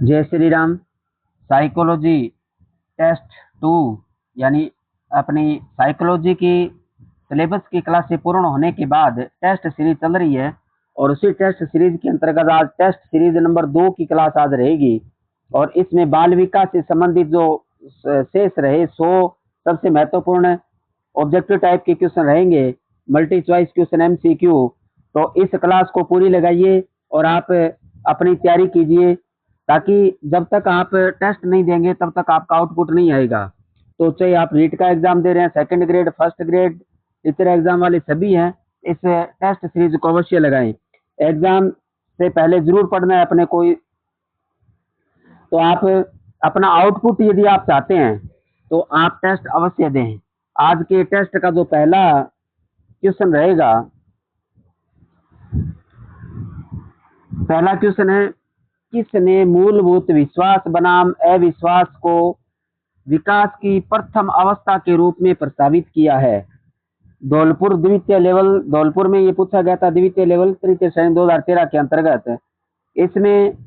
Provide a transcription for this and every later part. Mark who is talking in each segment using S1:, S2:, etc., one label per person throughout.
S1: जय Shri Ram. Psychology test 2 यानी अपनी साइकोलॉजी की सिलेबस की क्लासें पूर्ण होने के बाद टेस्ट सीरीज चल रही है और उसी टेस्ट सीरीज के अंतर्गत आज टेस्ट सीरीज नंबर 2 की क्लास आज रहेगी। और इसमें बाल विकास से संबंधित जो शेष रहे 100 सबसे महत्वपूर्ण ऑब्जेक्टिव टाइप के क्वेश्चन रहेंगे, मल्टी चॉइस क्वेश्चन MCQ। तो इस क्लास को पूरी लगाइए और आप अपनी तैयारी कीजिए, ताकि जब तक आप टेस्ट नहीं देंगे तब तक आपका आउटपुट नहीं आएगा। तो चाहे आप रीट का एग्जाम दे रहे हैं, सेकंड ग्रेड, फर्स्ट ग्रेड, इतर एग्जाम वाले सभी हैं, इस टेस्ट सीरीज को अवश्य लगाएं। एग्जाम से पहले जरूर पढ़ना है अपने कोई। तो आप अपना आउटपुट यदि आप चाहते हैं तो आप टेस्ट अवश्य दें। आज के टेस्ट का जो पहला क्वेश्चन रहेगा, पहला क्वेश्चन है, किसने मूलभूत विश्वास बनाम अविश्वास को विकास की प्रथम अवस्था के रूप में प्रस्तावित किया है? धौलपुर द्वितीय लेवल, धौलपुर में ये पूछा गया था, द्वितीय लेवल तृतीय श्रेणी 2013 के अंतर्गत। इसमें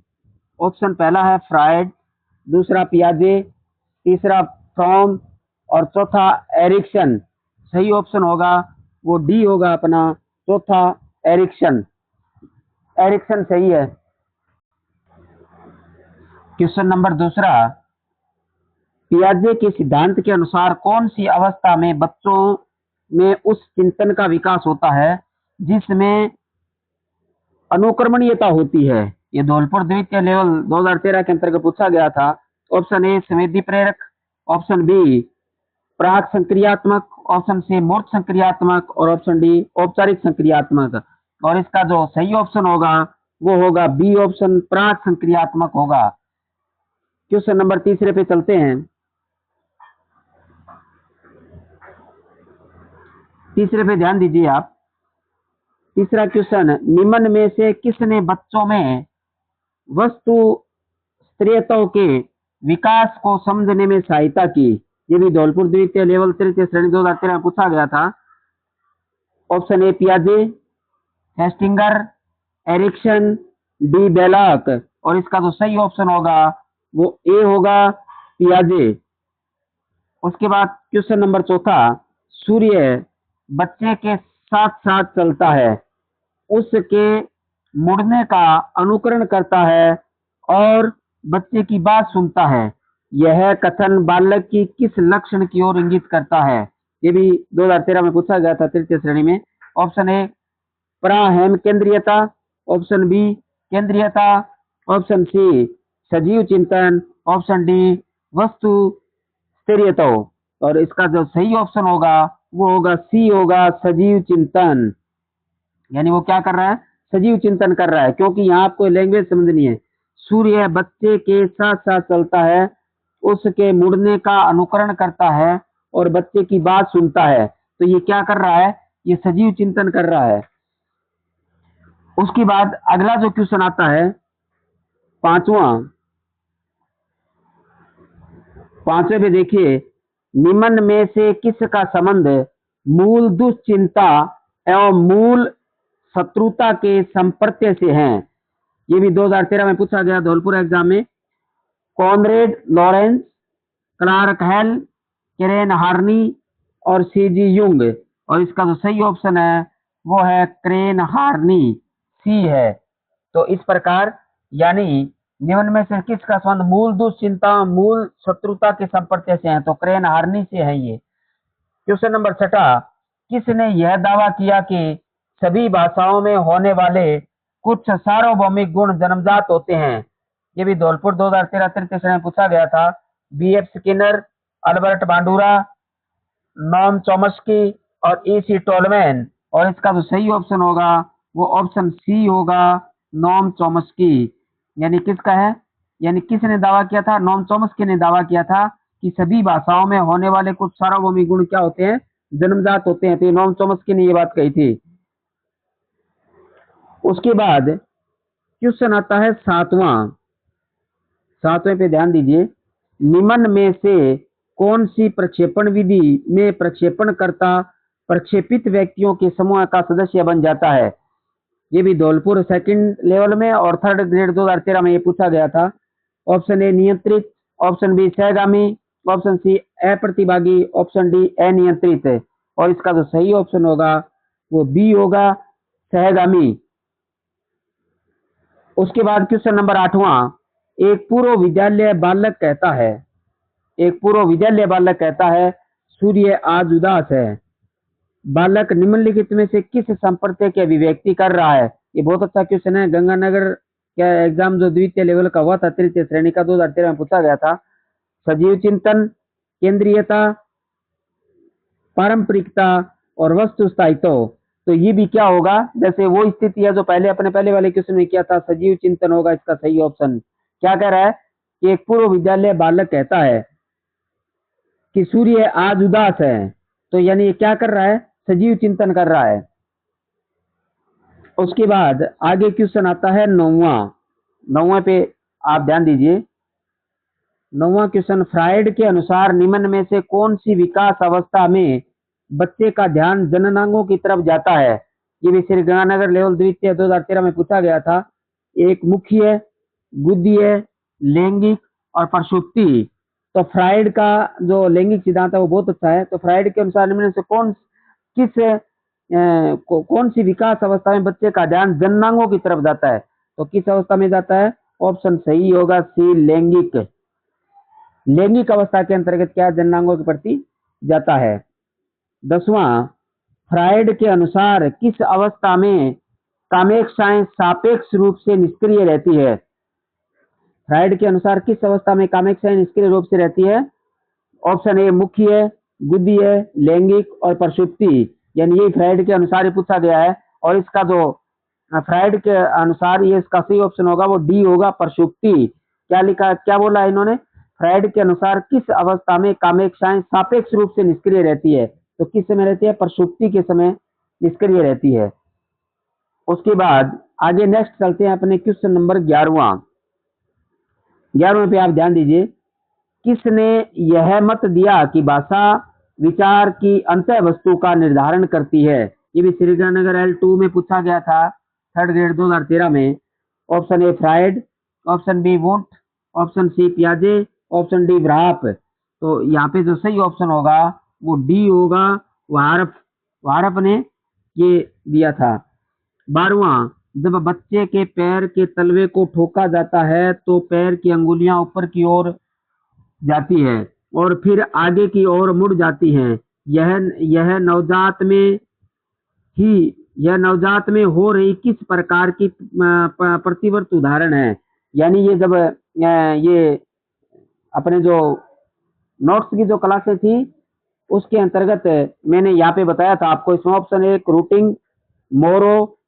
S1: ऑप्शन पहला है फ्रायड, दूसरा पियाजे, तीसरा फ्रॉम और चौथा एरिक्सन। सही ऑप्शन होगा वो डी होगा अपना, चौथा एरिक्सन। एरिक्सन सही है। क्वेश्चन नंबर दूसरा, पियाजे के सिद्धांत के अनुसार कौन सी अवस्था में बच्चों में उस चिंतन का विकास होता है जिसमें अनुक्रमणीयता होती है? ये धौलपुर द्वितीय लेवल 2013 के अंतर्गत पूछा गया था। ऑप्शन ए संवेदी प्रेरक, ऑप्शन बी प्राक संक्रियात्मक, ऑप्शन सी मूर्त संक्रियात्मक और ऑप्शन डी औपचारिक संक्रियात्मक। और इसका जो सही ऑप्शन होगा वो होगा बी ऑप्शन, प्राक संक्रियात्मक होगा। क्वेश्चन नंबर तीसरे पे चलते हैं। तीसरे पे ध्यान दीजिए आप। तीसरा क्वेश्चन, निम्न में से किसने बच्चों में वस्तु स्त्रीत्व के विकास को समझने में सहायता की? ये भी धौलपुर द्वितीय लेवल तृतीय श्रेणी 2013 में पूछा गया था। ऑप्शन ए पियाजे, हेस्टिंगर, एरिक्सन, डी बेलॉक। और इसका जो सही ऑप्शन होगा वो ए होगा, पियाजे। उसके बाद क्वेश्चन नंबर चौथा, सूर्य बच्चे के साथ साथ चलता है, उसके मुड़ने का अनुकरण करता है और बच्चे की बात सुनता है। यह कथन बालक की किस लक्षण की ओर इंगित करता है? ये भी 2013 में पूछा गया था तृतीय श्रेणी में। ऑप्शन ए प्राहेम केंद्रीयता, ऑप्शन बी केंद्रीयता, ऑप्शन सी सजीव चिंतन, ऑप्शन डी वस्तु स्थिरता। और इसका जो सही ऑप्शन होगा वो होगा सी होगा, सजीव चिंतन। यानी वो क्या कर रहा है? सजीव चिंतन कर रहा है, क्योंकि यहाँ आपको लैंग्वेज समझनी है। सूर्य बच्चे के साथ साथ चलता है, उसके मुड़ने का अनुकरण करता है और बच्चे की बात सुनता है। तो ये क्या कर रहा है? ये सजीव चिंतन कर रहा है। उसके बाद अगला जो क्वेश्चन आता है, पांचवें पे देखिए, निम्न में से किसका संबंध मूल दुश्चिंता एवं मूल शत्रुता के संपर्क से है? ये भी 2013 में पूछा गया धौलपुर एग्जाम में। Konrad Lorenz, Clark Hull, Karen Horney और सीजी युंग। और इसका जो सही ऑप्शन है वो है क्रेन हार्नी, सी है। तो इस प्रकार यानी निम्न में से किसका संबंध मूल दुश्चिंता मूल शत्रुता के संपर्क से है? तो क्रेन हार्नी से है ये। क्वेश्चन नंबर छठा, किसने यह दावा किया कि सभी भाषाओं में होने वाले कुछ सार्वभौमिक गुण जन्मजात होते हैं? ये भी धौलपुर 2013 तृतीय श्रेणी में पूछा गया था। BF Skinner, Albert बांडुरा, Noam Chomsky और EC टोलमैन। और इसका जो सही ऑप्शन होगा वो ऑप्शन सी होगा, नॉम चॉम्स्की। यानी किसका है? यानी किसने दावा किया था? नॉम चॉम्स्की ने दावा किया था कि सभी भाषाओं में होने वाले कुछ सार्वभौमिक गुण क्या होते हैं? जन्मजात होते हैं। तो नॉम चॉम्स्की ने ये बात कही थी। उसके बाद क्वेश्चन आता है सातवें पे ध्यान दीजिए। निम्न में से कौन सी प्रक्षेपण विधि में प्रक्षेपणकर्ता प्रक्षेपित व्यक्तियों के समूह का सदस्य बन जाता है? ये भी धौलपुर सेकंड लेवल में और थर्ड ग्रेड 2013 में ये पूछा गया था। ऑप्शन ए नियंत्रित, ऑप्शन बी सहगामी, ऑप्शन सी अप्रतिभागी, ऑप्शन डी अनियंत्रित है। और इसका जो सही ऑप्शन होगा वो बी होगा, सहगामी। उसके बाद क्वेश्चन नंबर 8वां, एक पूर्व विद्यालय बालक कहता है, एक पूर्व विद्यालय बालक कहता है सूर्य आज उदास है। बालक निम्नलिखित में से किस संप्रत्यय की अभिव्यक्ति कर रहा है? ये बहुत अच्छा क्वेश्चन है। गंगानगर का एग्जाम जो द्वितीय लेवल का हुआ था तृतीय श्रेणी का 2013 में पूछा गया था। सजीव चिंतन, केंद्रीयता, पारंपरिकता और वस्तु स्थायित्व। तो ये भी क्या होगा, जैसे वो स्थिति है जो पहले वाले क्वेश्चन में किया था, सजीव चिंतन होगा इसका सही ऑप्शन। क्या कह रहा है कि एक पूर्व विद्यालय बालक कहता है कि सूर्य आज उदास है, तो यानी ये क्या कर रहा है, सजीव चिंतन कर रहा है। उसके बाद आगे क्वेश्चन आता है 9वां पे आप ध्यान दीजिए। 9वां क्वेश्चन, फ्राइड के अनुसार निम्न में से कौन सी विकास अवस्था में बच्चे का ध्यान जननांगों की तरफ जाता है? ये भी श्री गंगानगर लेवल द्वितीय 2013 में पूछा गया था। एक मुख्य, गुदीय, लैंगिक और प्रसुप्ति। तो फ्राइड का जो लैंगिक सिद्धांत है वो बहुत अच्छा है। तो फ्राइड के अनुसार निम्न में से कौन सी विकास अवस्था में बच्चे का ध्यान जननांगों की तरफ जाता है? तो किस अवस्था में जाता है? ऑप्शन सही होगा सी, लैंगिक। लैंगिक अवस्था के अंतर्गत क्या जननांगों के प्रति जाता है। 10वां, फ्राइड के अनुसार किस अवस्था में कामेक्षाएं सापेक्ष रूप से निष्क्रिय रहती है? फ्राइड के अनुसार किस अवस्था में कामेक्षाएं निष्क्रिय रूप से रहती है? ऑप्शन ए मुख्य, गुदीय, लैंगिक और प्रसुप्ति। यानी ये फ्राइड के अनुसार ही पूछा गया है। और इसका जो फ्राइड के अनुसार ये इसका सही ऑप्शन होगा वो डी होगा, प्रसुप्ति। क्या लिखा, क्या बोला है इन्होंने? फ्राइड के अनुसार किस अवस्था में कामेक्षाएं सापेक्ष रूप से निष्क्रिय रहती है? तो किस समय रहती है? प्रसुप्ति के समय निष्क्रिय रहती है। उसके बाद आगे नेक्स्ट चलते हैं अपने क्वेश्चन नंबर 11वां। 11वें पे आप ध्यान दीजिए। किसने यह मत दिया कि भाषा विचार की अंतः वस्तु का निर्धारण करती है? ये भी श्री गंगानगर L2 में पूछा गया था 3rd ग्रेड 2013 में। Option A Freud, option B Wundt, option C पियाजे, ऑप्शन डी व्राप। तो यहाँ पे जो सही ऑप्शन होगा वो डी होगा, वार्फ ने ये दिया था। 12वां, जब बच्चे के पैर के तलवे को ठोका जाता है तो पैर की अंगुलियां ऊपर की ओर जाती है और फिर आगे की ओर मुड़ जाती हैं। यह नवजात में हो रही किस प्रकार की प्रतिवर्त उदाहरण है? यानी ये जब ये अपने जो नोट्स की जो क्लासेस थी उसके अंतर्गत मैंने यहाँ पे बताया था आपको। इसमें ऑप्शन एक रूटिंग, मोरो,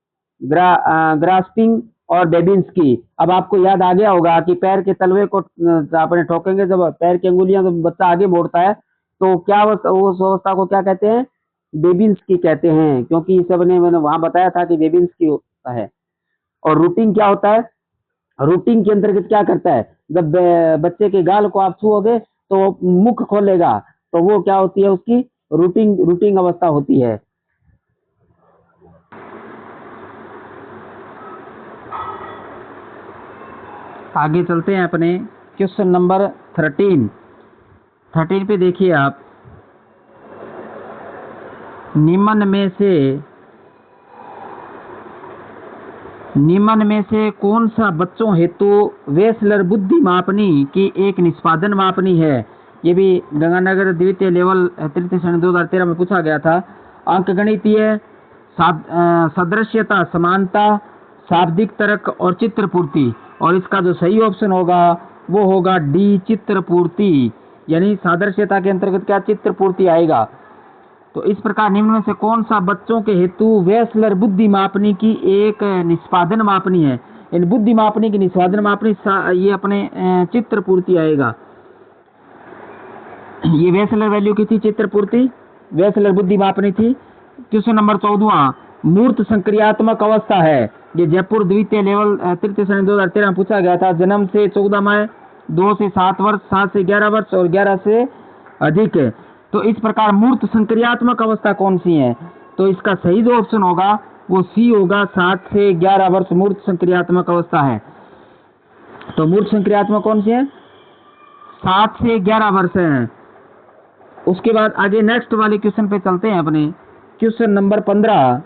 S1: ग्रास्पिंग और बेबिंस्की। अब आपको याद आ गया होगा कि पैर के तलवे को आपने ठोकेंगे, जब पैर की अंगुलियां जब बच्चा आगे मोड़ता है तो क्या उस अवस्था को क्या कहते हैं? बेबिंस्की कहते हैं, क्योंकि इस सब ने मैंने वहां बताया था कि बेबिंस्की होता है। और रूटिंग क्या होता है? रूटिंग के अंतर्गत क्या करता है? जब बच्चे के गाल को आप छुओगे तो मुख खोलेगा, तो वो क्या होती है? उसकी रूटिंग अवस्था होती है। आगे चलते हैं अपने क्वेश्चन नंबर 13 पे देखिए आप। निम्न में से कौन सा बच्चों हेतु वेसलर बुद्धि मापनी की एक निष्पादन मापनी है? ये भी गंगानगर द्वितीय लेवल तृतीय श्रेणी 2013 में पूछा गया था। अंकगणितीय, सदृश्यता, समानता, शाब्दिक तर्क और चित्रपूर्ति। और इसका जो सही ऑप्शन होगा वो होगा डी, चित्रपूर्ति। यानी सादृश्यता के अंतर्गत क्या? चित्रपूर्ति आएगा। तो इस प्रकार निम्न में से कौन सा बच्चों के हेतु वेसलर बुद्धि मापनी की एक निष्पादन मापनी है? इन बुद्धि मापनी की निष्पादन मापनी ये अपने चित्रपूर्ति आएगा। ये वेसलर वैल्यू की थी, चित्रपूर्ति वेसलर बुद्धि मापनी थी। क्वेश्चन नंबर 14, मूर्त संक्रियात्मक अवस्था है। ये जयपुर द्वितीय लेवल तृतीय श्रेणी 2013 में पूछा गया था। जन्म से 14 माह, 2 से 7 वर्ष, 7 से 11 वर्ष और 11 से अधिक। तो इस प्रकार मूर्त संक्रियात्मक अवस्था कौन सी है? तो इसका सही जो ऑप्शन होगा वो सी होगा, 7 से 11 वर्ष मूर्त संक्रियात्मक अवस्था है। तो मूर्त संक्रियात्मक कौन सी है? 7 से 11 वर्ष हैं। उसके बाद आगे नेक्स्ट वाले क्वेश्चन पे चलते हैं अपने। Question number 15।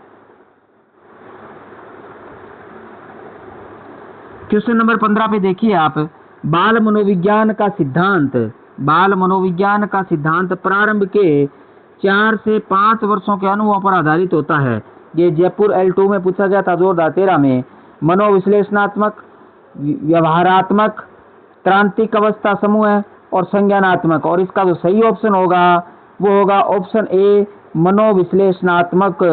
S1: क्वेश्चन नंबर 15 पे देखिए आप, बाल मनोविज्ञान का सिद्धांत। बाल मनोविज्ञान का सिद्धांत प्रारंभ के 4 से 5 वर्षों के अनुभव पर आधारित होता है। ये जयपुर L2 में पूछा गया था 2013 में। मनोविश्लेषणात्मक, व्यवहारात्मक, क्रांतिक अवस्था समूह है और संज्ञानात्मक। और इसका जो सही ऑप्शन होगा वो होगा ऑप्शन ए, मनोविश्लेषणात्मक।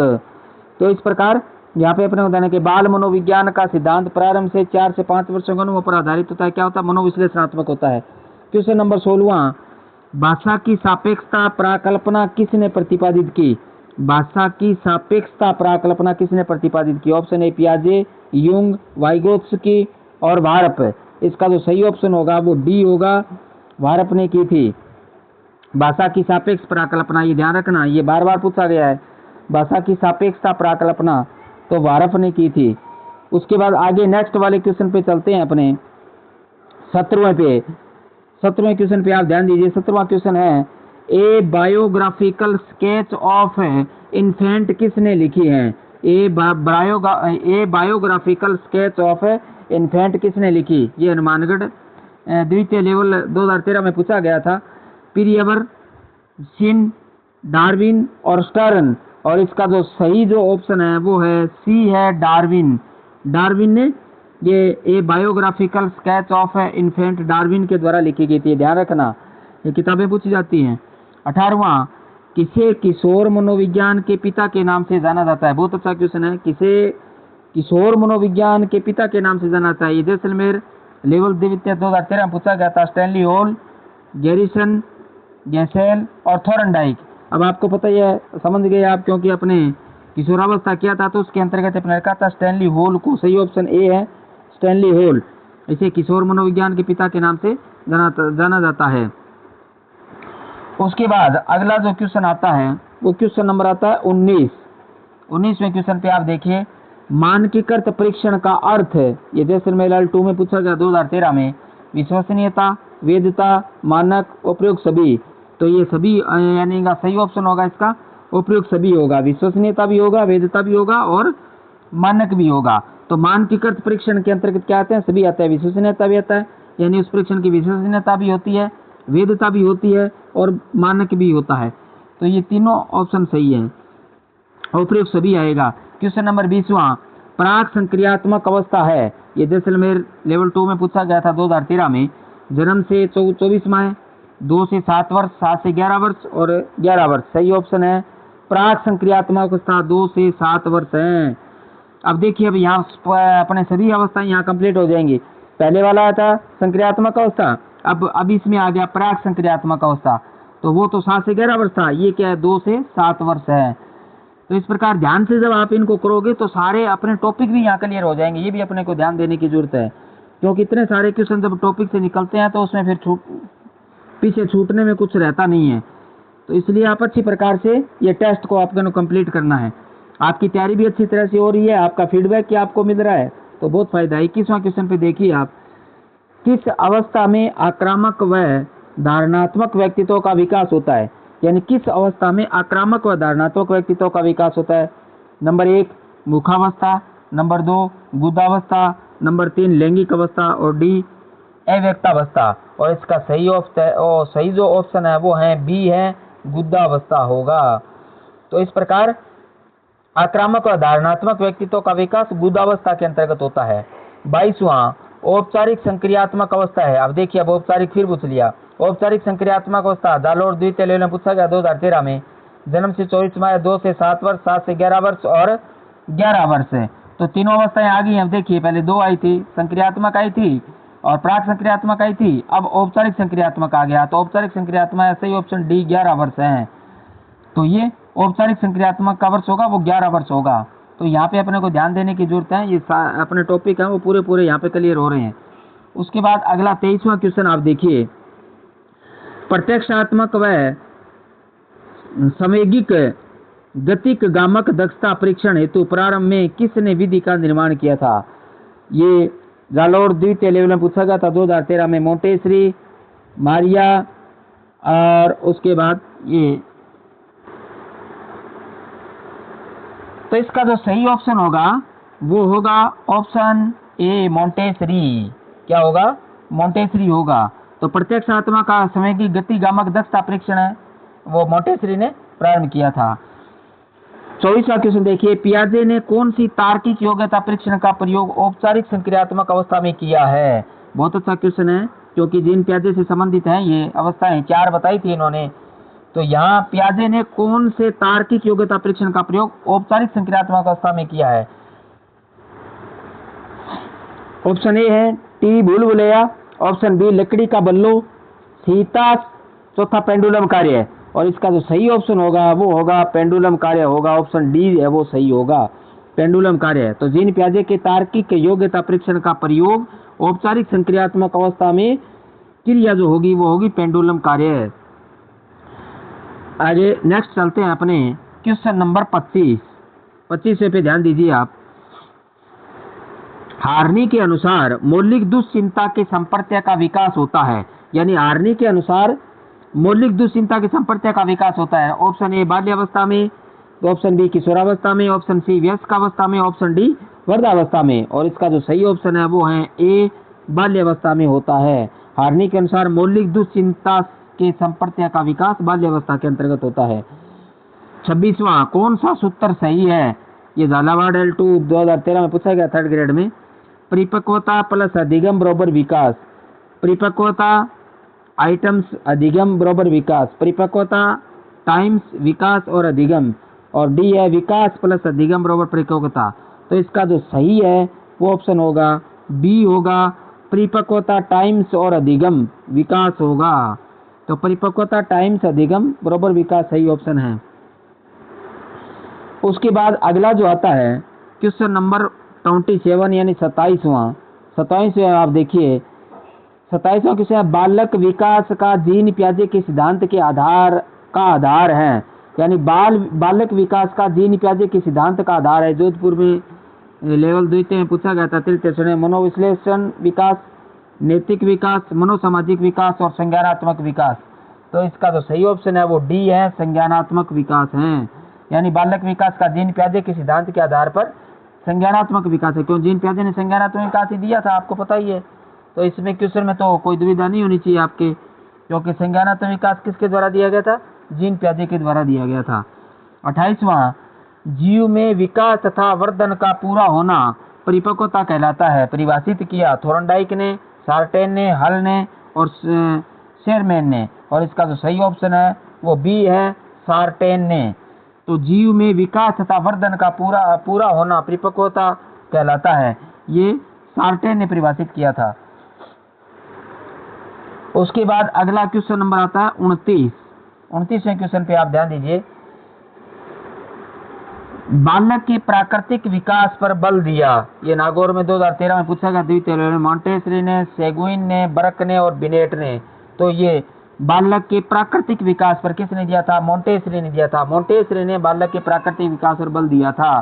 S1: तो इस प्रकार यहाँ पे अपने बताने के बाल मनोविज्ञान का सिद्धांत प्रारंभ से 4 से 5 वर्षों के अनुभव पर आधारित होता है। क्या होता है? मनोविश्लेषणात्मक होता है। Question number 16। भाषा की सापेक्षता प्राकल्पना किसने प्रतिपादित की? भाषा की सापेक्षता प्राकल्पना किसने प्रतिपादित की? ऑप्शन ए, पियाजे, युंग, वाइगोत्स्की और वार्प। इसका जो सही ऑप्शन होगा वो डी होगा, वार्प ने की थी। भाषा की सापेक्ष प्राकल्पना, ये ध्यान रखना, ये बार बार पूछा गया है। भाषा की सापेक्षता प्राकल्पना तो वार्प ने की थी। उसके बाद आगे नेक्स्ट वाले क्वेश्चन पे चलते हैं अपने 17वें पे। 17वें क्वेश्चन पे आप ध्यान दीजिए। 17वां क्वेश्चन है, ए बायोग्राफिकल स्केच ऑफ इन्फेंट किसने लिखी है? ए बायोग्राफिकल स्केच ऑफ इन्फेंट किसने लिखी? ये हनुमानगढ़ द्वितीय लेवल 2013 में पूछा गया था। पीरियवर, शिन, डार्विन और स्टर्न। और इसका जो सही जो ऑप्शन है वो है सी है, डार्विन। डार्विन ने ये a biographical sketch of infant Darwin के द्वारा लिखी गई थी। ध्यान रखना, ये किताबें पूछी जाती हैं। 18वां, किसे किशोर मनोविज्ञान के पिता के नाम से जाना जाता है? बहुत अच्छा क्वेश्चन है। किसे किशोर मनोविज्ञान के पिता के नाम से जाना जाता है? ये जैसलमेर लेवल द्वितीय 2013 में पूछा गया था। स्टैनली हॉल, गैरिसन, गैसेल और थॉर्नडाइक। अब आपको पता ही है, समझ गए आप, क्योंकि अपने किशोरावस्था किया था तो उसके अंतर्गत अपने रखा था स्टैनली हॉल को। सही ऑप्शन ए है, स्टैनली हॉल। इसे किशोर मनोविज्ञान के पिता के नाम से जाना जाता है। उसके बाद अगला जो क्वेश्चन आता है वो क्वेश्चन नंबर आता है 19। 19वें क्वेश्चन पे आप देखिए, मानकीकृत परीक्षण का अर्थ। ये जैसलमेर L2 में पूछा गया 2013 में। विश्वसनीयता, वैधता, मानक, उपयुक्त सभी। तो ये सभी यानी का सही ऑप्शन होगा इसका उपयुक्त सभी होगा। विश्वसनीयता भी होगा, वैधता भी होगा और मानक भी होगा। तो मानकीकृत परीक्षण के अंतर्गत क्या आते हैं? सभी आते हैं। विश्वसनीयता भी आता है, यानी उस परीक्षण की विश्वसनीयता भी होती है, वैधता भी होती है और मानक भी होता है। तो ये तीनों ऑप्शन सही है, उपयुक्त सभी आएगा। क्वेश्चन नंबर 20वां, प्राक संक्रियात्मक अवस्था है। ये जैसलमेर लेवल 2 में पूछा गया था 2013 में। जन्म से 24 माह, 2 से 7 वर्ष, 7 से 11 वर्ष और 11 वर्ष। सही ऑप्शन है प्राक संक्रियात्मक अवस्था 2 से 7 वर्ष है। अब देखिए, अब यहाँ अपने सभी अवस्थाएं यहाँ कंप्लीट हो जाएंगी। पहले वाला था संक्रियात्मक अवस्था, अब इसमें आ गया प्राक संक्रियात्मक अवस्था। तो वो तो 7 से 11 वर्ष था, ये क्या है 2 से 7 वर्ष है। तो इस प्रकार ध्यान से जब आप इनको करोगे तो सारे अपने टॉपिक भी यहाँ क्लियर हो जाएंगे। ये भी अपने को ध्यान देने की जरूरत है, क्योंकि इतने सारे क्वेश्चन जब टॉपिक से निकलते हैं तो उसमें फिर पीछे छूटने में कुछ रहता नहीं है। तो इसलिए आप अच्छी प्रकार से ये टेस्ट को आपको कंप्लीट करना है। आपकी तैयारी भी अच्छी तरह से हो रही है, आपका फीडबैक क्या आपको मिल रहा है, तो बहुत फायदा है। 21वां क्वेश्चन पे देखिए आप, किस अवस्था में आक्रामक व धारणात्मक व्यक्तित्व का विकास होता है? यानी किस अवस्था में आक्रामक व धारणात्मक व्यक्तित्व का विकास होता है? नंबर 1 मुखावस्था, नंबर 2 गुदावस्था, नंबर 3 लैंगिक अवस्था और डी अव्यक्तावस्था। और इसका सही जो ऑप्शन है वो है बी है, गुदावस्था होगा। तो इस प्रकार आक्रामक और धारणात्मक व्यक्तित्व का विकास गुदावस्था के अंतर्गत होता है। 22वां औपचारिक संक्रियात्मक अवस्था है। अब देखिए, अब औपचारिक फिर पूछ लिया। औपचारिक संक्रियात्मक अवस्था जालोर द्वितीय लेवल में पूछा गया 2013 में। जन्म से 24 माह, 2 से 7 वर्ष, 7 से 11 वर्ष और 11 वर्ष है। तो तीनों अवस्थाएं आ गई हैं। अब देखिए, पहले 2 आई थी, संक्रियात्मक आई थी और प्राक संक्रियात्मक आई थी। अब औपचारिक संक्रियात्मक आ गया। तो औपचारिक संक्रियात्मक सही ऑप्शन डी 11 वर्ष है। तो ये औपचारिक संक्रियात्मक का वर्ष होगा वो 11 वर्ष होगा। तो यहाँ पे अपने को ध्यान देने की जरूरत है। ये अपने टॉपिक है वो पूरे यहाँ पे क्लियर हो रहे हैं। उसके बाद अगला 23वां क्वेश्चन आप देखिए, प्रत्यक्षात्मक व संवेगिक गतिक गामक दक्षता परीक्षण हेतु प्रारंभ में किसने विधि का निर्माण किया था? ये जालोर द्वितीय लेवल में पूछा गया था 2013 में, मोंटेसरी, मारिया और उसके बाद ये। तो इसका जो सही ऑप्शन होगा वो होगा ऑप्शन ए, मोंटेसरी। क्या होगा? मोंटेसरी होगा। तो प्रत्यक्षात्मा का समय की गति गामक दक्षता परीक्षण है वो मोंटेसरी ने प्रारंभ किया था। 24वां क्वेश्चन देखिए, पियाजे ने कौन सी तार्किक योग्यता परीक्षण का प्रयोग औपचारिक संक्रियात्मक अवस्था में किया है? बहुत अच्छा क्वेश्चन है, क्योंकि जीन पियाजे से संबंधित है ये अवस्थाएं, 4 बताई थी इन्होंने। तो यहाँ पियाजे ने कौन से तार्किक योग्यता परीक्षण का प्रयोग औपचारिक संक्रियात्मक अवस्था में किया है? ऑप्शन ए है टी भूलभुलैया, ऑप्शन बी लकड़ी का बल्लो, सीता, चौथा पेंडुलम कार्य। और इसका जो सही ऑप्शन होगा वो होगा पेंडुलम कार्य होगा, ऑप्शन डी है वो सही होगा, पेंडुलम कार्य। तो जीन पियाजे के तार्किक योग्यता परीक्षण का प्रयोग औपचारिक संक्रियात्मक अवस्था में क्रिया जो होगी वो होगी पेंडुलम कार्य। आगे नेक्स्ट चलते हैं अपने क्वेश्चन नंबर 25 पे ध्यान दीजिए आप। हार्नी के अनुसार मौलिक दुश्चिंता के संप्रत्यय का विकास होता है, यानी हार्नी के अनुसार मौलिक दुश्चिंता की संप्रत्यय का विकास होता है। ऑप्शन ए बाल्यावस्था में, ऑप्शन बी किशोरावस्था में, ऑप्शन सी वयस्कावस्था में, ऑप्शन डी वृद्धावस्था में। और इसका जो सही ऑप्शन है वो है ए, बाल्यावस्था में होता है। हार्नी के अनुसार मौलिक दुश्चिंता के संप्रत्यय का विकास बाल्यावस्था के अंतर्गत होता है। 26वां, कौन सा सूत्र सही है? ये झालावाड़ L2 2013 में पूछा गया 3rd ग्रेड में। परिपक्वता प्लस अधिगम बराबर विकास। परिपक्वता आइटम्स अधिगम बराबर विकास। परिपक्वता टाइम्स विकास और अधिगम। और डी है विकास प्लस अधिगम बराबर परिपक्वता। तो इसका जो सही है वो ऑप्शन होगा बी होगा, परिपक्वता टाइम्स और अधिगम विकास होगा। तो परिपक्वता टाइम्स अधिगम बराबर विकास सही ऑप्शन है। उसके बाद अगला जो आता है क्वेश्चन नंबर 27 यानी 27वां आप देखिए। 27वां क्वेश्चन, बालक विकास का जीन पियाजे के सिद्धांत के आधार है, यानी बालक विकास का जीन पियाजे के सिद्धांत का आधार है। जोधपुर में लेवल 2 में पूछा गया था। तृतीय श्रेणी मनोविश्लेषण विकास, नैतिक विकास, मनोसामाजिक विकास और संज्ञानात्मक विकास। तो इसका जो सही ऑप्शन है वो डी है, संज्ञानात्मक विकास है। यानी बालक विकास का जीन पियाजे के सिद्धांत के आधार पर संज्ञानात्मक विकास है। क्यों? जीन पियाजे ने संज्ञानात्मक विकास ही दिया था, आपको पता ही है। तो इसमें क्वेश्चन में तो कोई दुविधा नहीं होनी चाहिए आपके, क्योंकि संज्ञानात्मक विकास किसके द्वारा दिया गया था? जीन पियाजे के द्वारा दिया गया था। 28वां, जीव में विकास तथा वर्धन का पूरा होना परिपक्वता कहलाता है। परिभाषित किया थोर्नडाइक ने, सार्टेन ने, हल ने और शेरमैन ने। और इसका जो सही ऑप्शन है वो बी है, सार्टेन ने। तो जीव में विकास तथा वर्धन का पूरा होना परिपक्वता कहलाता है, ये सार्टेन ने परिभाषित किया था। उसके बाद अगला क्वेश्चन नंबर आता है 29वें क्वेश्चन पे आप ध्यान दीजिए। बालक के प्राकृतिक विकास पर बल दिया, ये नागौर में 2013 में पूछा गया। द्वितीय में मोंटेसरी ने, सेगुइन ने, बर्क ने और बिनेट ने। तो ये बालक के प्राकृतिक विकास पर किसने दिया था? मोंटेसरी ने दिया था। मोंटेसरी ने बालक के प्राकृतिक विकास पर बल दिया था।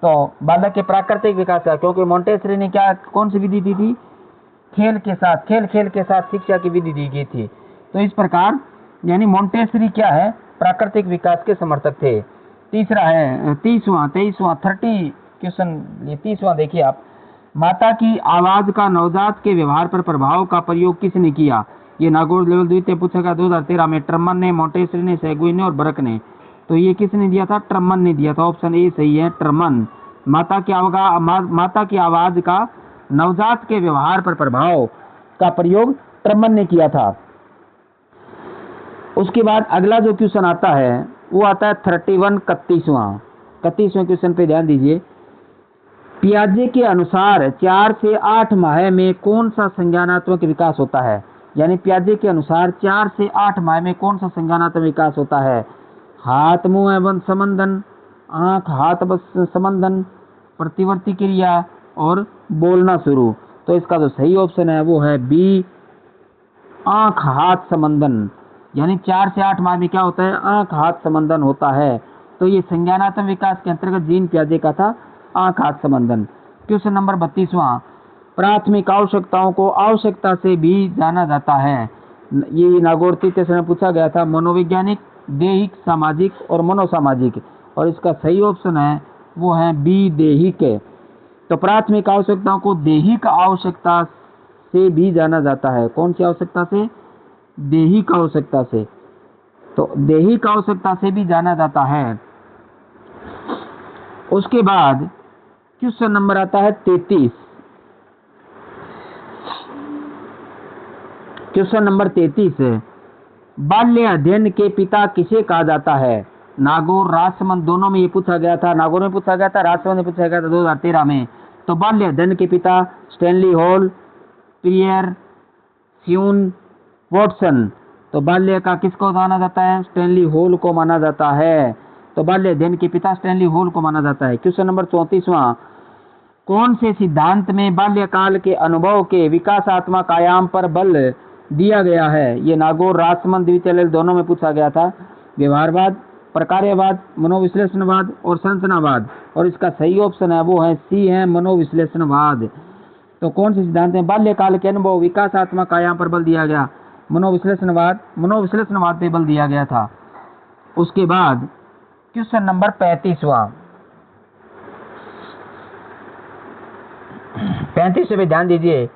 S1: तो बालक के प्राकृतिक विकास का, क्योंकि मोंटेसरी ने कौन सी विधि दी थी? खेल के साथ शिक्षा की विधि दी गई थी। तो इस प्रकार यानी मोंटेसरी क्या है? प्राकृतिक विकास के समर्थक थे। तीसरा है 23वां 30 क्वेश्चन, ये 30वां देखिए आप। माता की आवाज का नवजात के व्यवहार पर प्रभाव का प्रयोग किसने किया? ये नागौर लेवल 2 पूछा गया 2013 में। ट्रमन ने, मोंटेसरी ने, सेगुइन ने और बर्क ने। तो ये किसने दिया था? ट्रमन ने दिया था। ऑप्शन ए सही है, ट्रमन। माता की आवाज का नवजात के व्यवहार पर प्रभाव का प्रयोग ट्रमन ने किया था। उसके बाद अगला जो क्वेश्चन आता है वो आता है 31वां क्वेश्चन पे ध्यान दीजिए। पियाजे के अनुसार 4 से 8 माह में कौन सा संज्ञानात्मक विकास होता है? यानी पियाजे के अनुसार 4 से 8 माह में कौन सा संज्ञानात्मक विकास होता है? हाथ मुंह एवं संबंधन, आंख हाथ संबंधन, प्रतिवर्ती क्रिया और बोलना शुरू। तो इसका जो सही ऑप्शन है वो है बी, आंख हाथ संबंधन। यानी 4 से 8 माह में क्या होता है? आंख हाथ संबंधन होता है। तो ये संज्ञानात्मक विकास के अंतर्गत जीन पियाजे का था आंख हाथ संबंधन। क्वेश्चन नंबर 32वां, प्राथमिक आवश्यकताओं को आवश्यकता से भी जाना जाता है। ये नागौर तृतीय श्रेणी में पूछा गया था, मनोवैज्ञानिक, दैहिक, सामाजिक और मनोसामाजिक, और इसका सही ऑप्शन है वो है बी, दैहिक। तो प्राथमिक आवश्यकताओं को दैहिक आवश्यकता से भी जाना जाता है। कौन सी आवश्यकता से? दैहिक आवश्यकता से। तो दैहिक आवश्यकता से भी जाना जाता है। उसके बाद क्वेश्चन नंबर आता है 33। क्वेश्चन नंबर 33 है, बाल्य अध्ययन के पिता किसे कहा जाता है? नागौर, राजसमंद दोनों में ये पूछा गया था। नागौर में पूछा गया था, राजसमंद में पूछा गया था 2013 में। तो बाल्य अध्ययन के पिता स्टैनली हॉल, पियर, स्यून, वॉटसन। तो बाल्य का किसको माना जाता है? स्टैनली हॉल को माना जाता है। तो बाल्य अध्ययन के पिता स्टैनली हॉल को माना जाता है। क्वेश्चन नंबर 34वां, कौन से सिद्धांत में बाल्यकाल के अनुभव के विकासात्मक आयाम पर बल दिया गया है? ये नागौर, राजसमंद, द्वितीय लेवल दोनों में पूछा गया था। व्यवहारवाद, प्रकार्यवाद, मनोविश्लेषणवाद और संरचनावाद, और इसका सही ऑप्शन है वो है सी है, मनोविश्लेषणवाद। तो कौन से सिद्धांत में बाल्यकाल के अनुभव विकासात्मक आयाम पर बल दिया गया? मनोविश्लेषणवाद पे बल दिया गया था। उसके बाद क्वेश्चन नंबर 35वां, 35 पे ध्यान दीजिए।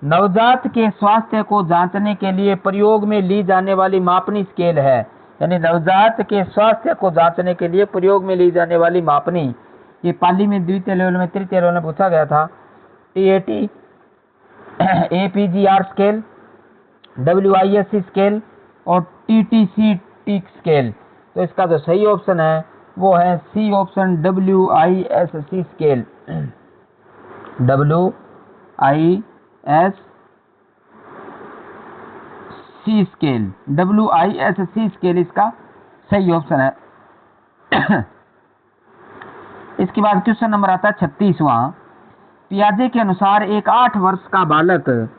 S1: नवजात के स्वास्थ्य को जांचने के लिए प्रयोग में ली जाने वाली मापनी स्केल है। यानी नवजात के स्वास्थ्य को जांचने के लिए प्रयोग में ली जाने वाली मापनी, ये पाली में द्वितीय लेवल में, तृतीय लेवल में पूछा गया था। TAT, APGR scale, WISC scale और TTC स्केल। तो इसका जो सही ऑप्शन है वो है C option, WISC scale. WISC scale इसका सही ऑप्शन है। इसके बाद क्वेश्चन नंबर आता है 36वां, पियाजे के अनुसार एक 8 वर्ष का बालक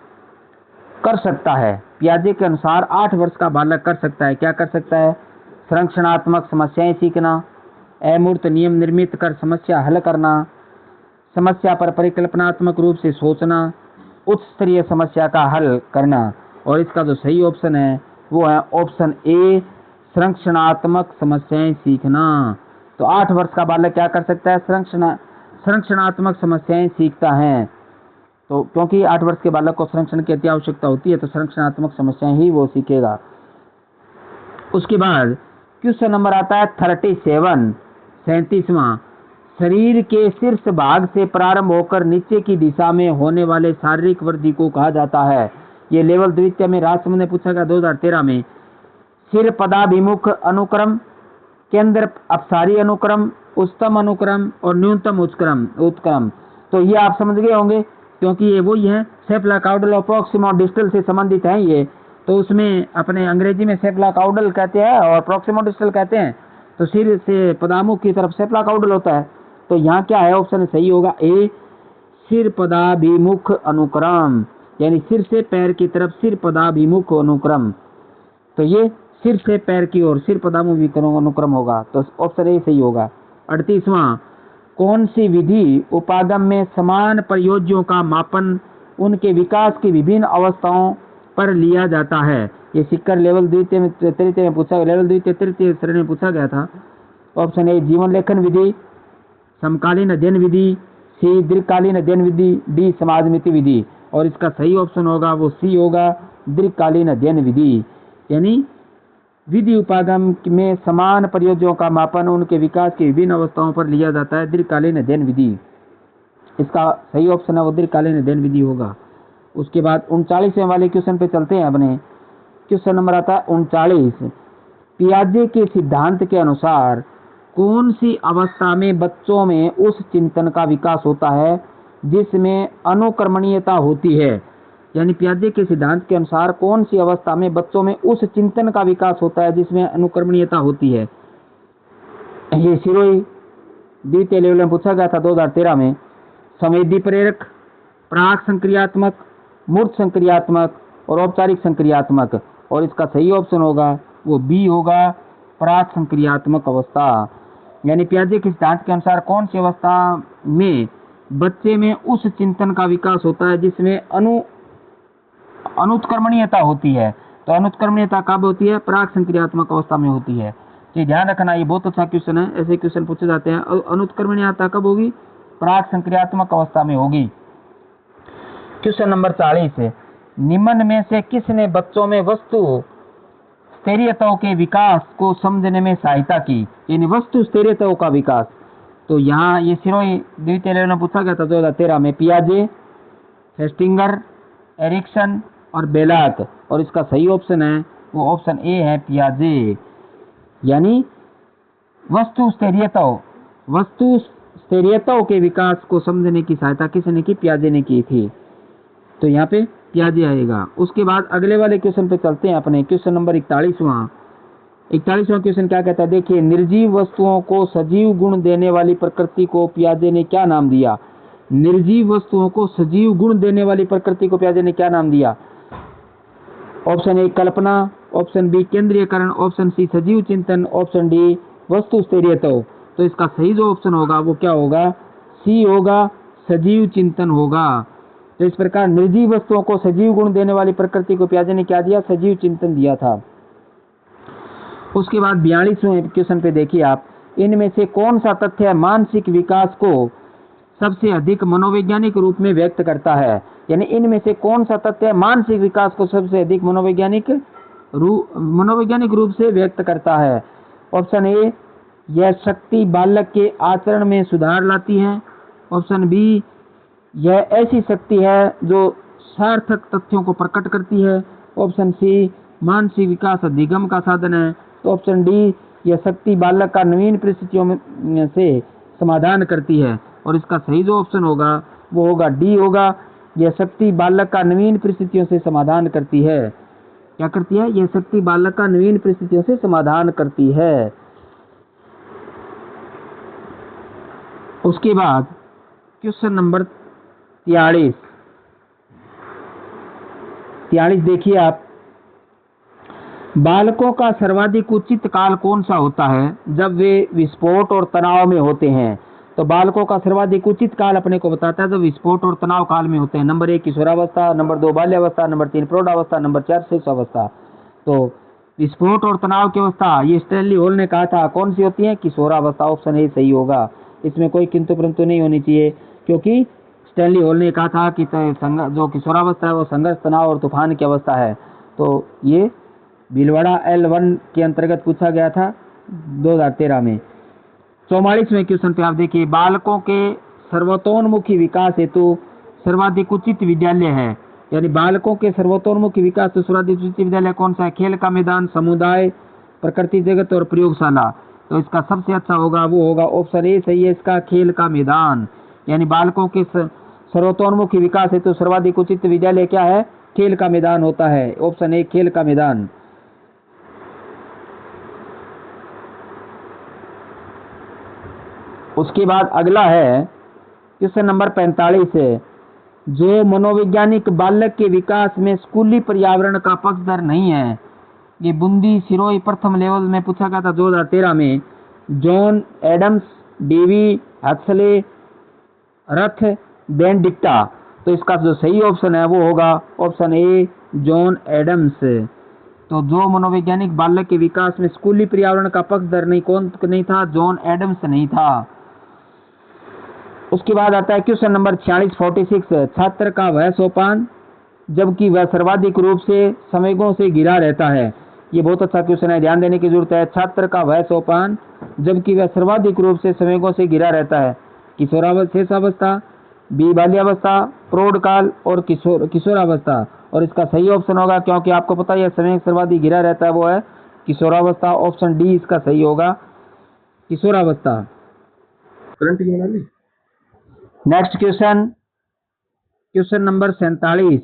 S1: कर सकता है। पियाजे के अनुसार 8 वर्ष का बालक कर सकता है, क्या कर सकता है? संरचनात्मक समस्याएं सीखना, अमूर्त नियम निर्मित कर समस्या हल करना, समस्या पर परिकल्पनात्मक रूप से सोचना, उच्च स्तरीय समस्या का हल करना। और इसका जो सही ऑप्शन है वो है ऑप्शन ए, संरचनात्मक समस्याएं सीखना। तो 8 वर्ष का बालक क्या कर सकता है? संरचनात्मक समस्याएं सीखता है। तो क्योंकि 8 वर्ष के बालक को संरक्षण की अति आवश्यकता होती है, तो संरचनात्मक समस्याएं ही वो सीखेगा। उसके बाद क्वेश्चन नंबर आता है 37, 37वां, शरीर के शीर्ष भाग से प्रारंभ होकर नीचे की दिशा में होने वाले शारीरिक वृद्धि को कहा जाता है। ये लेवल द्वितीय में राजसमंद ने पूछा गया 2013 में। सिर पदाभिमुख अनुक्रम, केंद्र अपसारी अनुक्रम, उच्चतम अनुक्रम और न्यूनतम उत्क्रम। तो ये आप समझ गए होंगे क्योंकि ये वही है, सेफलाकाउडल और प्रॉक्सिमो डिस्टल से संबंधित हैं ये। तो उसमें अपने अंग्रेजी में सेफलाकाउडल कहते हैं और प्रॉक्सिमो डिस्टल कहते हैं। तो सिर से पदामुख की तरफ सेफलाकाउडल होता है। तो यहाँ क्या है? ऑप्शन सही होगा ए, सिर पदाभिमुख अनुक्रम, यानी सिर से पैर की तरफ सिर पदाभिमुख अनुक्रम। तो ये सिर से पैर की ओर सिर पदाभिमुख अनुक्रम होगा। तो ऑप्शन ए सही होगा। 38वां, कौन सी विधि उपागम में समान प्रयोज्यों का मापन उनके विकास की विभिन्न अवस्थाओं पर लिया जाता है? ये सिक्कर लेवल द्वितीय में, तृतीय में पूछा, लेवल द्वितीय तृतीय श्रेणी में पूछा गया था। ऑप्शन ए, जीवन लेखन विधि, समकालीन अध्ययन विधि, सी दीर्घकालीन अध्ययन विधि, डी समाजमिति विधि। और इसका सही ऑप्शन होगा वो सी होगा, दीर्घकालीन अध्ययन विधि। यानी विधि उपागम में समान प्रयोज्यों का मापन उनके विकास की विभिन्न अवस्थाओं पर लिया जाता है, दीर्घकालीन अध्ययन विधि। इसका सही ऑप्शन है वो दीर्घकालीन अध्ययन विधि होगा। उसके बाद 39वें वाले क्वेश्चन पे चलते हैं अपने। क्वेश्चन नंबर आता है 39, पियाजे के सिद्धांत के अनुसार कौन सी अवस्था में बच्चों में उस चिंतन का विकास होता है जिसमें अनुक्रमणीयता होती है? यानी पियाजे के सिद्धांत के अनुसार कौन सी अवस्था में बच्चों में उस चिंतन का विकास होता है जिसमें अनुक्रमणीयता होती है? ये शिरोई द्वितीय लेवल में पूछा गया था 2013 में। संवेदी प्रेरक, प्राक संक्रियात्मक, मूर्त संक्रियात्मक और औपचारिक संक्रियात्मक। और इसका सही ऑप्शन होगा वो बी होगा, प्राक संक्रियात्मक अवस्था। यानी पियाजे के सिद्धांत के अनुसार कौन सी अवस्था में बच्चे में उस चिंतन का विकास होता है जिसमें अनुत्क्रमणीयता होती है। तो अनुत्क्रमणीयता कब होती है? प्राक संक्रियात्मक अवस्था में होती है। तो ध्यान रखना, ये बहुत अच्छा क्वेश्चन है, ऐसे क्वेश्चन पूछे जाते हैं। अनुत्क्रमणीयता कब होगी? प्राक संक्रियात्मक अवस्था में होगी। क्वेश्चन नंबर 40 है, निम्न में से किसने बच्चों में वस्तु स्थैर्यताओं के विकास को समझने में सहायता की? यानी वस्तु स्थैर्यताओं का विकास। तो यहाँ ये सिरोही द्वितीय लेवल में पूछा गया था 2013 में। पियाजे, हेस्टिंगर, एरिक्सन और बेलाक, और इसका सही ऑप्शन है वो ऑप्शन ए है, पियाजे। यानी वस्तु स्थैर्यताओं के विकास को समझने की सहायता किसने की? पियाजे ने की थी। तो यहाँ पे पियाजे आएगा। उसके बाद अगले वाले क्वेश्चन पे चलते हैं अपने। क्वेश्चन नंबर 41वां क्वेश्चन क्या कहता है? देखिए, निर्जीव वस्तुओं को सजीव गुण देने वाली प्रकृति को पियाजे ने क्या नाम दिया? निर्जीव वस्तुओं को सजीव गुण देने वाली प्रकृति को पियाजे ने क्या नाम दिया? ऑप्शन ए कल्पना, ऑप्शन बी केंद्रीयकरण, ऑप्शन सी सजीव चिंतन, ऑप्शन डी वस्तु स्थैर्यता। तो इसका सही जो ऑप्शन होगा वो क्या होगा? सी होगा, सजीव चिंतन होगा। तो इस प्रकार निर्जीव वस्तुओं को सजीव गुण देने वाली प्रकृति को पियाजे ने क्या दिया? सजीव चिंतन दिया था। उसके बाद 42वें क्वेश्चन पे देखिए आप, इनमें से कौन सा तथ्य मानसिक विकास को सबसे अधिक मनोवैज्ञानिक रूप में व्यक्त करता है? यानी इनमें से कौन सा तथ्य मानसिक विकास को सबसे अधिक मनोवैज्ञानिक रूप से व्यक्त करता है? ऑप्शन ए, यह शक्ति बालक के आचरण में सुधार लाती है। ऑप्शन बी, यह ऐसी शक्ति है जो सार्थक तथ्यों को प्रकट करती है। ऑप्शन सी, मानसिक विकास अधिगम का साधन है। तो ऑप्शन डी, यह शक्ति बालक का नवीन परिस्थितियों में से समाधान करती है। और इसका सही जो ऑप्शन होगा वो होगा डी होगा, यह शक्ति बालक का नवीन परिस्थितियों से समाधान करती है। क्या करती है? यह शक्ति बालक का नवीन परिस्थितियों से समाधान करती है। उसके बाद क्वेश्चन नंबर 43 देखिए आप, बालकों का सर्वाधिक उचित काल कौन सा होता है जब वे विस्फोट और तनाव में होते हैं? तो बालकों का सर्वाधिक उचित काल अपने को बताता है जब विस्फोट और तनाव काल में होते हैं। नंबर 1 किशोरावस्था, नंबर 2 बाल्यावस्था, नंबर 3 प्रौढ़ावस्था, नंबर 4 शिशुअवस्था। तो विस्फोट और तनाव की अवस्था ये स्टैनली हॉल ने कहा था कौन सी होती है? किशोरावस्था। ऑप्शन ए सही होगा, इसमें कोई किंतु परंतु नहीं होनी चाहिए, क्योंकि स्टैनली हॉल ने कहा था कि जो किशोरावस्था है वो संघर्ष, तनाव और तूफान की अवस्था है। तो ये भीलवाड़ा L1 के अंतर्गत पूछा गया था 2013 में। 44वें क्वेश्चन पे आप देखिए, बालकों के सर्वतोन्मुखी विकास हेतु सर्वाधिक उचित विद्यालय है। यानी बालकों के सर्वतोन्मुखी विकास तो सर्वाधिक उचित विद्यालय कौन सा है? खेल का मैदान, समुदाय, प्रकृति जगत और प्रयोगशाला। तो इसका सबसे अच्छा होगा वो होगा ऑप्शन ए सही है इसका, खेल का मैदान। यानी बालकों के सर्वतोन्मुखी विकास हेतु सर्वाधिक उचित विद्यालय क्या है? खेल का मैदान होता है। ऑप्शन ए खेल का मैदान। उसके बाद अगला है क्वेश्चन नंबर 45 है, जो मनोवैज्ञानिक बालक के विकास में स्कूली पर्यावरण का पक्षधर नहीं है। ये बूंदी सिरोही प्रथम लेवल में पूछा गया था 2013 में। जॉन एडम्स, डेवी हक्सले, रथ बेनेडिक्टा। तो इसका जो सही ऑप्शन है वो होगा ऑप्शन ए जॉन एडम्स। तो जो मनोवैज्ञानिक बालक के विकास में स्कूली पर्यावरण का पक्षधर कौन नहीं था? जॉन एडम्स नहीं था। उसके बाद आता है क्वेश्चन नंबर 46 छात्र का वह सोपान जबकि वह सर्वाधिक रूप से संवेगों से घिरा रहता है। ये बहुत अच्छा क्वेश्चन है, ध्यान देने की जरूरत है। छात्र का वह सोपान जबकि वह सर्वाधिक रूप से संवेगों से घिरा रहता है। किशोरावस्था, बी बाल्यावस्था, प्रौढ़ काल और किशोरावस्था। और इसका सही ऑप्शन होगा, क्योंकि आपको पता है संवेग सर्वाधिक घिरा रहता है, वो है किशोरावस्था। ऑप्शन डी इसका सही होगा, किशोरावस्था। नेक्स्ट क्वेश्चन नंबर 47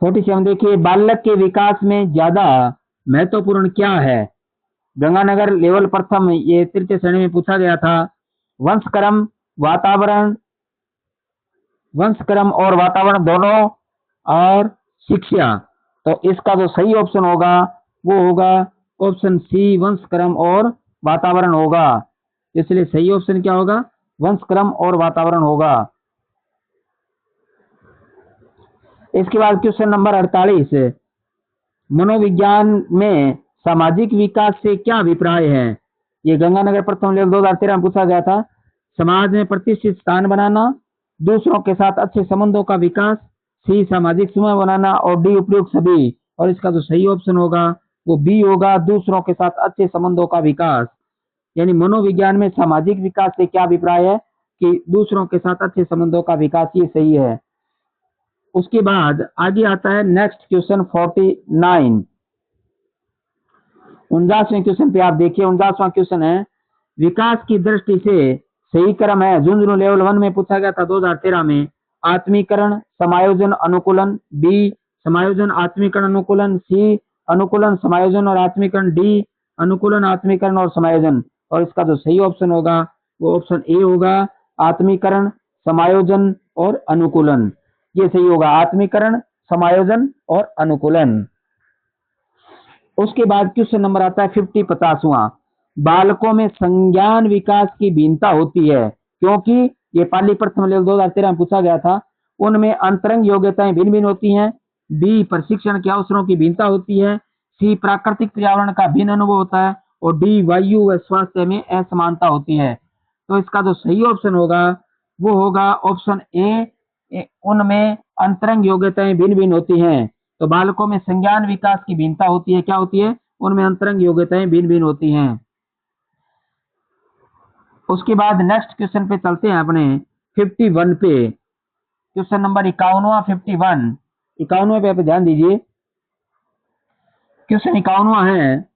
S1: देखिए, बालक के विकास में ज्यादा महत्वपूर्ण क्या है? गंगानगर लेवल प्रथम ये तृतीय श्रेणी में पूछा गया था। वंशक्रम और वातावरण दोनों और शिक्षा। तो इसका जो सही ऑप्शन होगा वो होगा ऑप्शन सी वंशक्रम और वातावरण होगा। इसलिए सही ऑप्शन क्या होगा? वंश क्रम और वातावरण होगा। इसके बाद क्वेश्चन नंबर 48, मनोविज्ञान में सामाजिक विकास से क्या अभिप्राय है? ये गंगानगर प्रथम लेवल 2013 में पूछा गया था। समाज में प्रतिष्ठित स्थान बनाना, दूसरों के साथ अच्छे संबंधों का विकास, सी सामाजिक समूह बनाना, और डी उपयुक्त सभी। और इसका जो सही ऑप्शन होगा वो बी होगा, दूसरों के साथ अच्छे संबंधों का विकास। यानी मनोविज्ञान में सामाजिक विकास से क्या अभिप्राय है कि दूसरों के साथ अच्छे संबंधों का विकास, ये सही है। उसके बाद आगे आता है नेक्स्ट क्वेश्चन 49, 49वें क्वेश्चन पे आप देखिए। 49वां क्वेश्चन है, विकास की दृष्टि से सही क्रम है। झुंझुनू लेवल 1 में पूछा गया था 2013 में। आत्मीकरण, समायोजन, अनुकूलन, बी समायोजन, आत्मीकरण, अनुकूलन, सी अनुकूलन, समायोजन और आत्मीकरण, डी अनुकूलन, आत्मीकरण और समायोजन। और इसका जो सही ऑप्शन होगा वो ऑप्शन ए होगा, आत्मीकरण, समायोजन और अनुकूलन। ये सही होगा, आत्मीकरण, समायोजन और अनुकूलन। उसके बाद क्वेश्चन नंबर आता है 50वां, बालकों में संज्ञान विकास की भिन्नता होती है क्योंकि ये पाली प्रथम लेवल 2013 में पूछा गया था। उनमें अंतरंग योग्यताएं भिन्न भिन्न होती हैं, बी प्रशिक्षण के अवसरों की भिन्नता होती है, सी प्राकृतिक पर्यावरण का भिन्न अनुभव होता है, और डी वायु व स्वास्थ्य में असमानता होती है। तो इसका जो सही ऑप्शन होगा वो होगा ऑप्शन ए, उनमें अंतरंग योग्यताएं भिन्न भिन्न होती हैं। तो बालकों में संज्ञान विकास की भिन्नता होती है, क्या होती है? उनमें अंतरंग योग्यताएं भिन्न भिन्न होती हैं। उसके बाद नेक्स्ट क्वेश्चन पे चलते हैं अपने 51 पे। क्वेश्चन नंबर 51वां 51वें पे आप ध्यान दीजिए। क्वेश्चन 51वां है,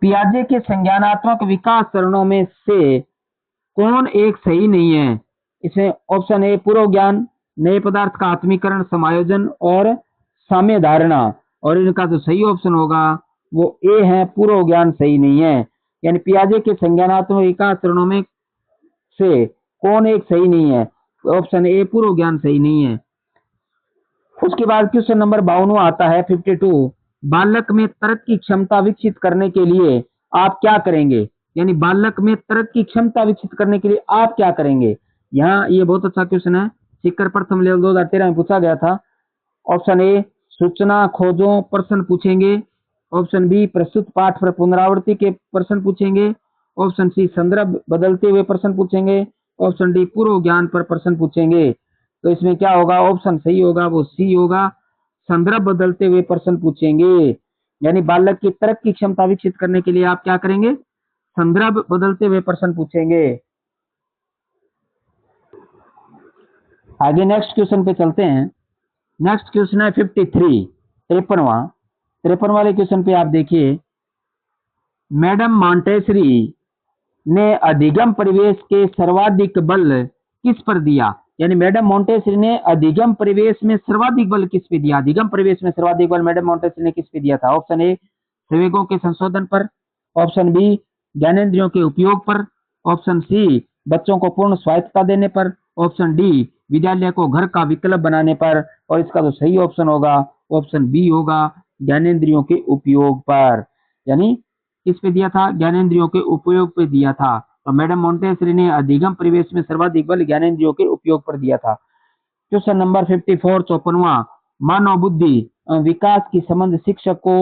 S1: पियाजे के संज्ञानात्मक विकास चरणों में से कौन एक सही नहीं है? इसमें ऑप्शन ए पूर्व ज्ञान, नए पदार्थ का आत्मीकरण, समायोजन और साम्य धारणा। और इनका जो सही ऑप्शन होगा वो ए है, पूर्व ज्ञान सही नहीं है। यानी पियाजे के संज्ञानात्मक विकास चरणों में से कौन एक सही नहीं है? ऑप्शन ए पूर्व ज्ञान सही नहीं है। उसके बाद क्वेश्चन नंबर 52 आता है 52, बालक में तर्क की क्षमता विकसित करने के लिए आप क्या करेंगे? यानी बालक में तर्क की क्षमता विकसित करने के लिए आप क्या करेंगे? यहाँ ये बहुत अच्छा क्वेश्चन है, शिक्षक प्रथम लेवल 2013 में पूछा गया था। ऑप्शन ए सूचना खोजो प्रश्न पूछेंगे, ऑप्शन बी प्रस्तुत पाठ पर पुनरावृत्ति के प्रश्न पूछेंगे, ऑप्शन सी संदर्भ बदलते हुए प्रश्न पूछेंगे, ऑप्शन डी पूर्व ज्ञान पर प्रश्न पूछेंगे। तो इसमें क्या होगा? ऑप्शन सही होगा वो सी होगा, संदर्भ बदलते हुए प्रश्न पूछेंगे। यानी बालक की तर्क की क्षमता विकसित करने के लिए आप क्या करेंगे? संदर्भ बदलते हुए प्रश्न पूछेंगे। आगे नेक्स्ट क्वेश्चन पे चलते हैं। नेक्स्ट क्वेश्चन है 53, 53 वाले क्वेश्चन पे आप देखिए। मैडम मॉन्टेसरी ने अधिगम परिवेश के सर्वाधिक बल किस पर दिया? यानी मैडम मॉन्टेसरी ने अधिगम परिवेश में सर्वाधिक बल किस पे दिया? अधिगम परिवेश में सर्वाधिक बल मैडम मॉन्टेसरी ने किस पे दिया था? ऑप्शन ए संवेगों के संशोधन पर, ऑप्शन बी ज्ञानेंद्रियों के उपयोग पर, ऑप्शन सी बच्चों को पूर्ण स्वायत्तता देने पर, ऑप्शन डी विद्यालय को घर का विकल्प बनाने पर। और इसका जो सही ऑप्शन होगा ऑप्शन बी होगा, ज्ञानेंद्रियों के उपयोग पर। यानी किस पे दिया था? ज्ञानेंद्रियों के उपयोग पे दिया था। तो मैडम मॉन्टेसरी ने अधिगम परिवेश में सर्वाधिक बल ज्ञानेंद्रियों के उपयोग पर दिया था। क्वेश्चन नंबर 54, 54वां, मानव बुद्धि विकास की संबंध शिक्षक को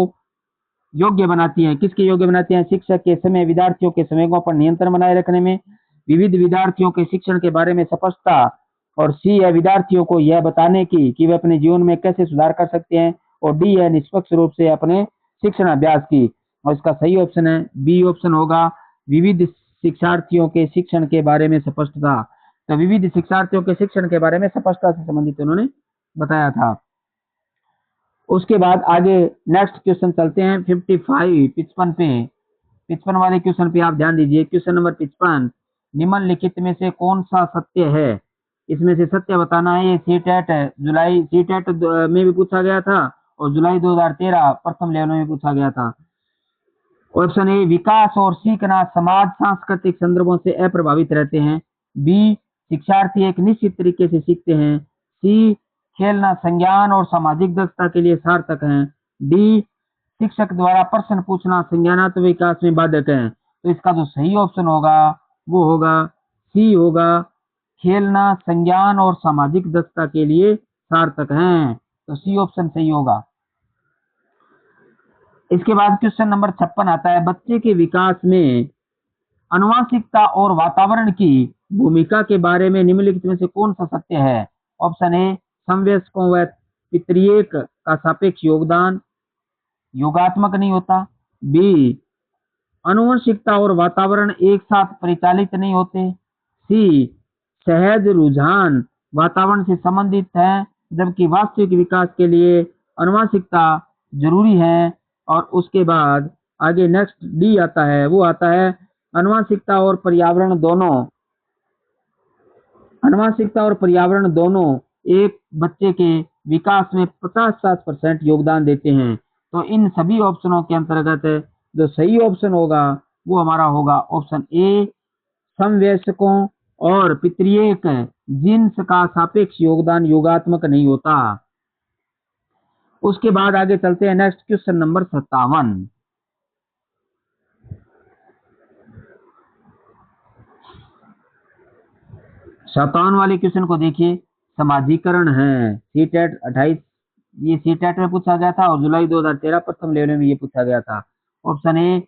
S1: योग्य बनाती है। किसके योग्य बनाती है? शिक्षक के समय विद्यार्थियों के संवेगों पर नियंत्रण बनाए रखने में, विविध विद्यार्थियों के शिक्षण के बारे में स्पष्टता, और सी है विद्यार्थियों को यह बताने की कि वे अपने जीवन में कैसे सुधार कर सकते हैं, और डी है निष्पक्ष रूप से अपने शिक्षण अभ्यास की। और इसका सही ऑप्शन है बी ऑप्शन होगा, विविध शिक्षार्थियों के शिक्षण के बारे में स्पष्टता। तो विविध शिक्षार्थियों के शिक्षण के बारे में स्पष्टता से संबंधित उन्होंने बताया था। उसके बाद आगे नेक्स्ट क्वेश्चन चलते हैं 55, 55 पे। 55 वाले क्वेश्चन पे आप ध्यान दीजिए। क्वेश्चन नंबर 55, निम्नलिखित में से कौन सा सत्य है? इसमें से सत्य बताना है। ये सीटेट जुलाई सीटेट में भी पूछा गया था और जुलाई 2013 प्रथम लेवल में पूछा गया था। ऑप्शन ए विकास और सीखना समाज सांस्कृतिक संदर्भों से अप्रभावित रहते हैं, बी शिक्षार्थी एक निश्चित तरीके से सीखते हैं, सी खेलना संज्ञान और सामाजिक दक्षता के लिए सार्थक है, डी शिक्षक द्वारा प्रश्न पूछना संज्ञानात्मक विकास में बाधक है। तो इसका जो सही ऑप्शन होगा वो होगा सी होगा, खेलना संज्ञान और सामाजिक दक्षता के लिए सार्थक हैं। तो सी ऑप्शन सही होगा। इसके बाद क्वेश्चन नंबर 56 आता है, बच्चे के विकास में आनुवंशिकता और वातावरण की भूमिका के बारे में निम्नलिखित में से कौन सा सत्य है? ऑप्शन ए, समवयस्कों व पितृयेक का सापेक्ष योगदान योगात्मक नहीं होता। बी, आनुवंशिकता और वातावरण एक साथ परिचालित नहीं होते। सी, सहज रुझान वातावरण से संबंधित है जबकि वास्तविक विकास के लिए आनुवंशिकता जरूरी है। और उसके बाद आगे नेक्स्ट डी आता है, वो आता है आनुवंशिकता और पर्यावरण दोनों एक बच्चे के विकास में 50-60% योगदान देते हैं। तो इन सभी ऑप्शनों के अंतर्गत जो सही ऑप्शन होगा वो हमारा होगा ऑप्शन ए, समवयस्कों और पितृयेक जीन्स का सापेक्ष योगदान योगात्मक नहीं होता। उसके बाद आगे चलते हैं नेक्स्ट क्वेश्चन नंबर 57। 57 वाले क्वेश्चन को देखिए, समाजीकरण है सीटेट 28, ये सीटेट में पूछा गया था और जुलाई 2013 प्रथम लेवल में ये पूछा गया था। ऑप्शन ए,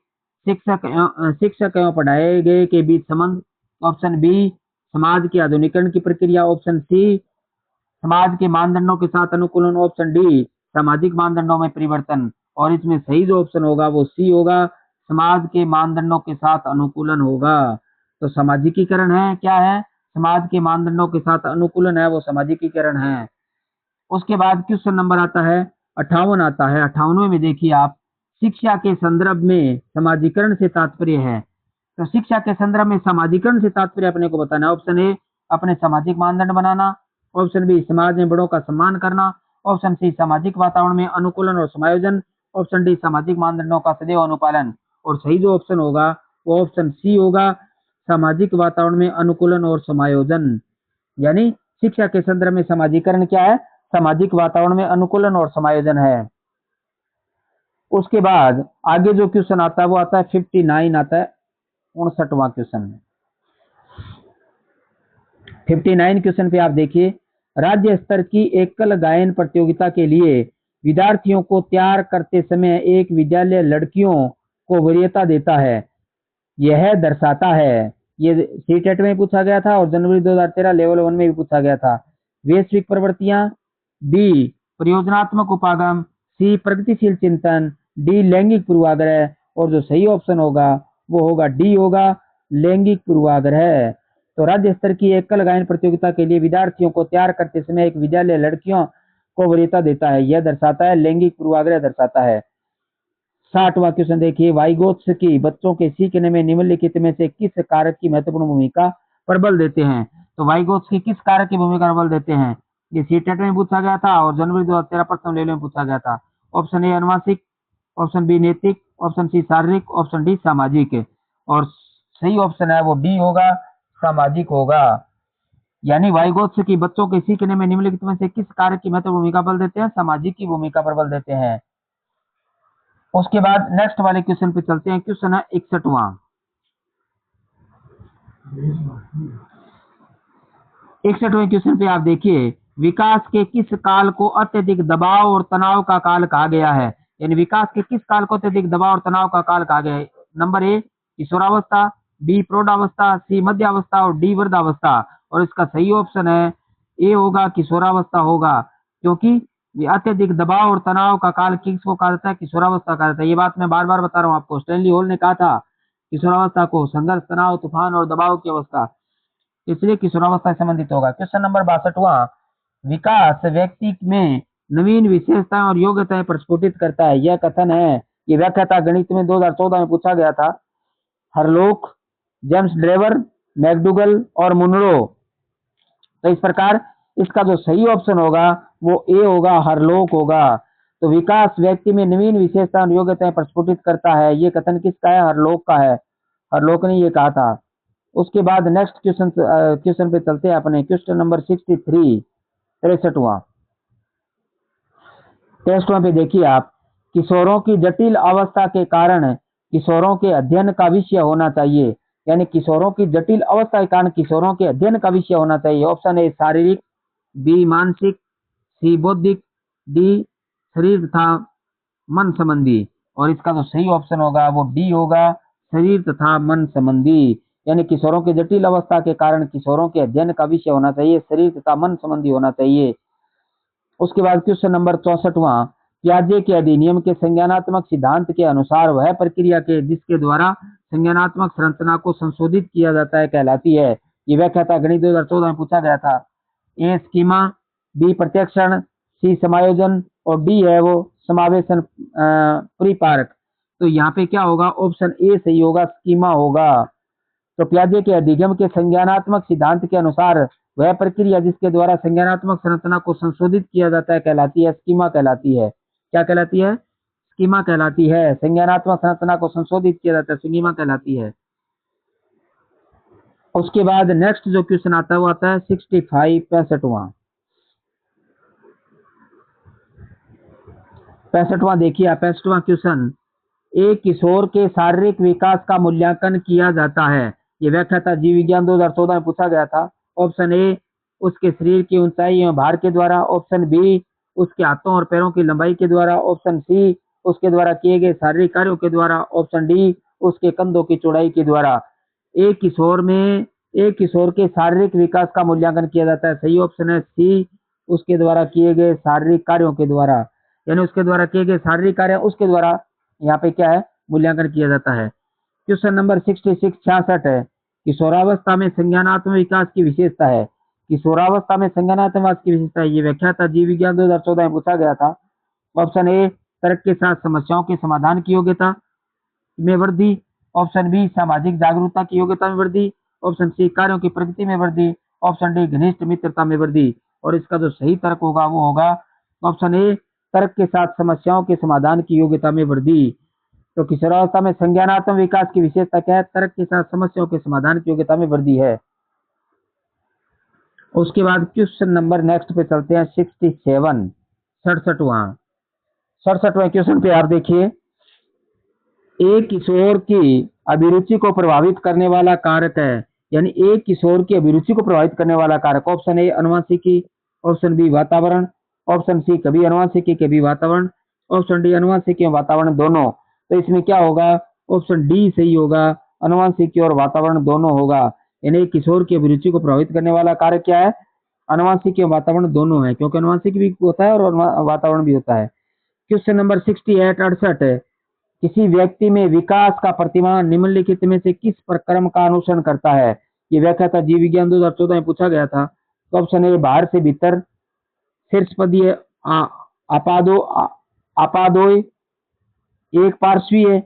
S1: शिक्षक एवं पढ़ाए गए के बीच संबंध। ऑप्शन बी, समाज के आधुनिकीकरण की प्रक्रिया। ऑप्शन सी, समाज के मानदंडों के साथ अनुकूलन। ऑप्शन डी, सामाजिक मानदंडों में परिवर्तन। और इसमें सही जो ऑप्शन होगा वो सी होगा, समाज के मानदंडों के साथ अनुकूलन होगा। तो सामाजिकीकरण है क्या है? समाज के मानदंडों के साथ अनुकूलन है, वो सामाजिकीकरण है। उसके बाद क्वेश्चन नंबर आता है 58 आता है। 58वें में देखिए आप, शिक्षा के संदर्भ में समाजीकरण से तात्पर्य है। तो शिक्षा के संदर्भ में समाजीकरण से तात्पर्य अपने को बताना है। ऑप्शन ए, अपने सामाजिक मानदंड बनाना। ऑप्शन बी, समाज में बड़ों का सम्मान करना। ऑप्शन सी, सामाजिक वातावरण में अनुकूलन और समायोजन। ऑप्शन डी, सामाजिक मानदंडों का सदैव अनुपालन। और सही जो ऑप्शन होगा वो ऑप्शन सी होगा, सामाजिक वातावरण में अनुकूलन और समायोजन। यानी शिक्षा के संदर्भ में समाजीकरण क्या है? सामाजिक वातावरण में अनुकूलन और समायोजन है। उसके बाद आगे जो क्वेश्चन आता है वो आता है 59 आता है, 59वां क्वेश्चन। 59 क्वेश्चन पे आप देखिए, राज्य स्तर की एकल गायन प्रतियोगिता के लिए विद्यार्थियों को तैयार करते समय एक विद्यालय लड़कियों को वरीयता देता है, यह दर्शाता है। ये सीटेट में पूछा गया था और जनवरी 2013 लेवल 1 में भी पूछा गया था। वैश्विक प्रवृत्तियां। बी, परियोजनात्मक उपागम। सी, प्रगतिशील चिंतन। डी, लैंगिक पूर्वाग्रह। और जो सही ऑप्शन होगा वो होगा डी होगा, लैंगिक पूर्वाग्रह। तो राज्य स्तर की एकल गायन प्रतियोगिता के लिए विद्यार्थियों को तैयार करते समय एक विद्यालय लड़कियों को वरीयता देता है, यह दर्शाता है, लैंगिक पूर्वाग्रह दर्शाता है। 60वां क्वेश्चन देखिए, वाइगोत्स्की बच्चों के सीखने में निम्नलिखित में से किस कारक की महत्वपूर्ण भूमिका प्रबल देते हैं? तो वाइगोत्स्की किस कारक की भूमिका प्रबल देते हैं? ये सीटेट में पूछा गया था और जनवरी 2013 प्रथम लेवल में पूछा गया था। ऑप्शन ए, अनुवांशिक। ऑप्शन बी, नैतिक। ऑप्शन सी, शारीरिक। ऑप्शन डी, सामाजिक। और सही ऑप्शन है वो डी होगा, सामाजिक होगा। यानी वाइगोत्स्की बच्चों के सीखने में निम्नलिखित में से किस कारक की महत्वपूर्ण भूमिका बल देते हैं? सामाजिक की भूमिका पर बल देते हैं। उसके बाद नेक्स्ट वाले क्वेश्चन पे चलते हैं। क्वेश्चन है 61वां। 61वें क्वेश्चन पे आप देखिए, विकास के किस काल को अत्यधिक दबाव और तनाव का काल कहा गया है? यानी विकास के किस काल को अत्यधिक दबाव और तनाव का काल कहा गया है? नंबर ए, किशोरावस्था। बी, प्रौढ़ावस्था। सी, मध्यावस्था। और डी, वृद्धावस्था। और इसका सही ऑप्शन है ए होगा, किशोरावस्था होगा। क्योंकि अत्यधिक दबाव और तनाव का काल किसको कहा जाता है? किशोरावस्था कहा जाता है। ये बात मैं बार बार बता रहा हूँ आपको। स्टैनली हॉल ने कहा था किशोरावस्था को संघर्ष, तनाव, तूफान और दबाव की अवस्था, इसलिए किशोरावस्था से संबंधित होगा। क्वेश्चन नंबर 62वां, विकास व्यक्ति में नवीन विशेषताएं और योग्यताएं प्रस्फुटित करता है, यह कथन है। ये व्याख्या था गणित में 2014 में पूछा गया था। हरलोक, जेम्स ड्रेवर, मैकडूगल और मुनरो। तो इस प्रकार इसका जो सही ऑप्शन होगा वो ए होगा, हरलोक होगा। तो विकास व्यक्ति में नवीन विशेषता और योग्यताएं प्रस्फुटित करता है, ये कथन किसका है? हरलोक का है। हरलोक ने ये कहा था। उसके बाद नेक्स्ट क्वेश्चन पे चलते हैं अपने। Question number 63, 63वां। 63वां पे देखिए आप, किशोरों की जटिल अवस्था के कारण किशोरों के अध्ययन का विषय होना चाहिए, यानी किशोरों की जटिल अवस्था के कारण किशोरों के अध्ययन का विषय होना चाहिए। ऑप्शन ए शारीरिक, बी मानसिक, सी बौद्धिक, डी शरीर तथा मन संबंधी। और इसका जो सही ऑप्शन होगा वो डी होगा, शरीर तथा मन संबंधी। यानी किशोरों की जटिल अवस्था के कारण किशोरों के अध्ययन का विषय होना चाहिए, शरीर तथा मन संबंधी होना चाहिए। उसके बाद क्वेश्चन नंबर 64वां, प्याजे के अधिनियम के संज्ञानात्मक सिद्धांत के अनुसार वह प्रक्रिया के जिसके द्वारा संज्ञानात्मक संरचना को संशोधित किया जाता है कहलाती है। ये व्याख्या था गणित 2014 में पूछा गया था। ए स्कीमा, बी प्रत्यक्षण, सी समायोजन और डी है वो समावेशन परिपारक। तो यहाँ पे क्या होगा, ऑप्शन ए सही होगा, स्कीमा होगा। तो प्याजे के अधिगम के संज्ञानात्मक सिद्धांत के अनुसार वह प्रक्रिया जिसके द्वारा संज्ञानात्मक संरचना को संशोधित किया जाता है कहलाती है, स्कीमा कहलाती है। क्या कहलाती है? स्कीमा कहलाती है। संज्ञानात्मक संरचना को संशोधित किया जाता है, स्कीमा कहलाती है। उसके बाद नेक्स्ट जो क्वेश्चन आता है वो आता है 65 65वां। 65वां देखिए, 65वां क्वेश्चन, एक किशोर के शारीरिक विकास का मूल्यांकन किया जाता है। ये व्याख्या था जीव विज्ञान 2014 में पूछा गया था। ऑप्शन ए उसके शरीर की ऊंचाई एवं भार के द्वारा, ऑप्शन बी उसके हाथों और पैरों की लंबाई के द्वारा, ऑप्शन सी उसके द्वारा किए गए शारीरिक कार्यों के द्वारा, ऑप्शन डी उसके कंधों की चौड़ाई के द्वारा। एक किशोर के शारीरिक विकास का मूल्यांकन किया जाता है, सही ऑप्शन है सी, उसके द्वारा किए गए शारीरिक कार्यों के द्वारा। यानी उसके द्वारा किए गए शारीरिक कार्य उसके द्वारा यहाँ पे क्या है, मूल्यांकन किया जाता है। क्वेश्चन नंबर 66 66 है, किशोरावस्था में संज्ञानात्मक विकास की विशेषता है। किशोरावस्था में संज्ञानात्मक विकास की विशेषता है, ये व्याख्या था जीव विज्ञान 2014 में पूछा गया था। ऑप्शन ए तर्क के साथ समस्याओं के समाधान की योग्यता में वृद्धि, ऑप्शन बी सामाजिक जागरूकता की योग्यता में वृद्धि, ऑप्शन सी कार्यों की प्रगति में वृद्धि, ऑप्शन डी घनिष्ठ मित्रता में वृद्धि। और इसका जो सही तर्क होगा वो होगा ऑप्शन ए तर्क के साथ समस्याओं के समाधान की योग्यता में वृद्धि। तो किशोरावस्था में संज्ञानात्मक विकास की विशेषता क्या है? तर्क के साथ समस्याओं के समाधान की योग्यता में वृद्धि है। उसके बाद क्वेश्चन नंबर नेक्स्ट पे चलते हैं 67 67वां 67वें क्वेश्चन पे आप देखिए, एक किशोर की अभिरुचि को प्रभावित करने वाला कारक है। यानी एक किशोर की अभिरुचि को प्रभावित करने वाला कारक, ऑप्शन ए अनुवांशिकी, ऑप्शन बी वातावरण, ऑप्शन सी कभी अनुवांशिकी कभी वातावरण, ऑप्शन डी अनुवांशिकी और वातावरण दोनों। तो इसमें क्या होगा, ऑप्शन डी सही होगा, अनुवांशिकी और वातावरण दोनों होगा। यानी किशोर की अभिरुचि को प्रभावित करने वाला कारक क्या है? अनुवांशिकी और वातावरण दोनों है, क्योंकि अनुवांशिक भी होता है और वातावरण भी होता है। क्वेश्चन नंबर 68 68 है, किसी व्यक्ति में विकास का प्रतिमान निम्नलिखित में से किस प्रक्रम का अनुसरण करता है? ये व्याख्या था जीव विज्ञान 2014 में पूछा गया था। तो ऑप्शन ए बाहर से भीतर, शीर्ष पदीय आपादोय, एक पार्श्वीय,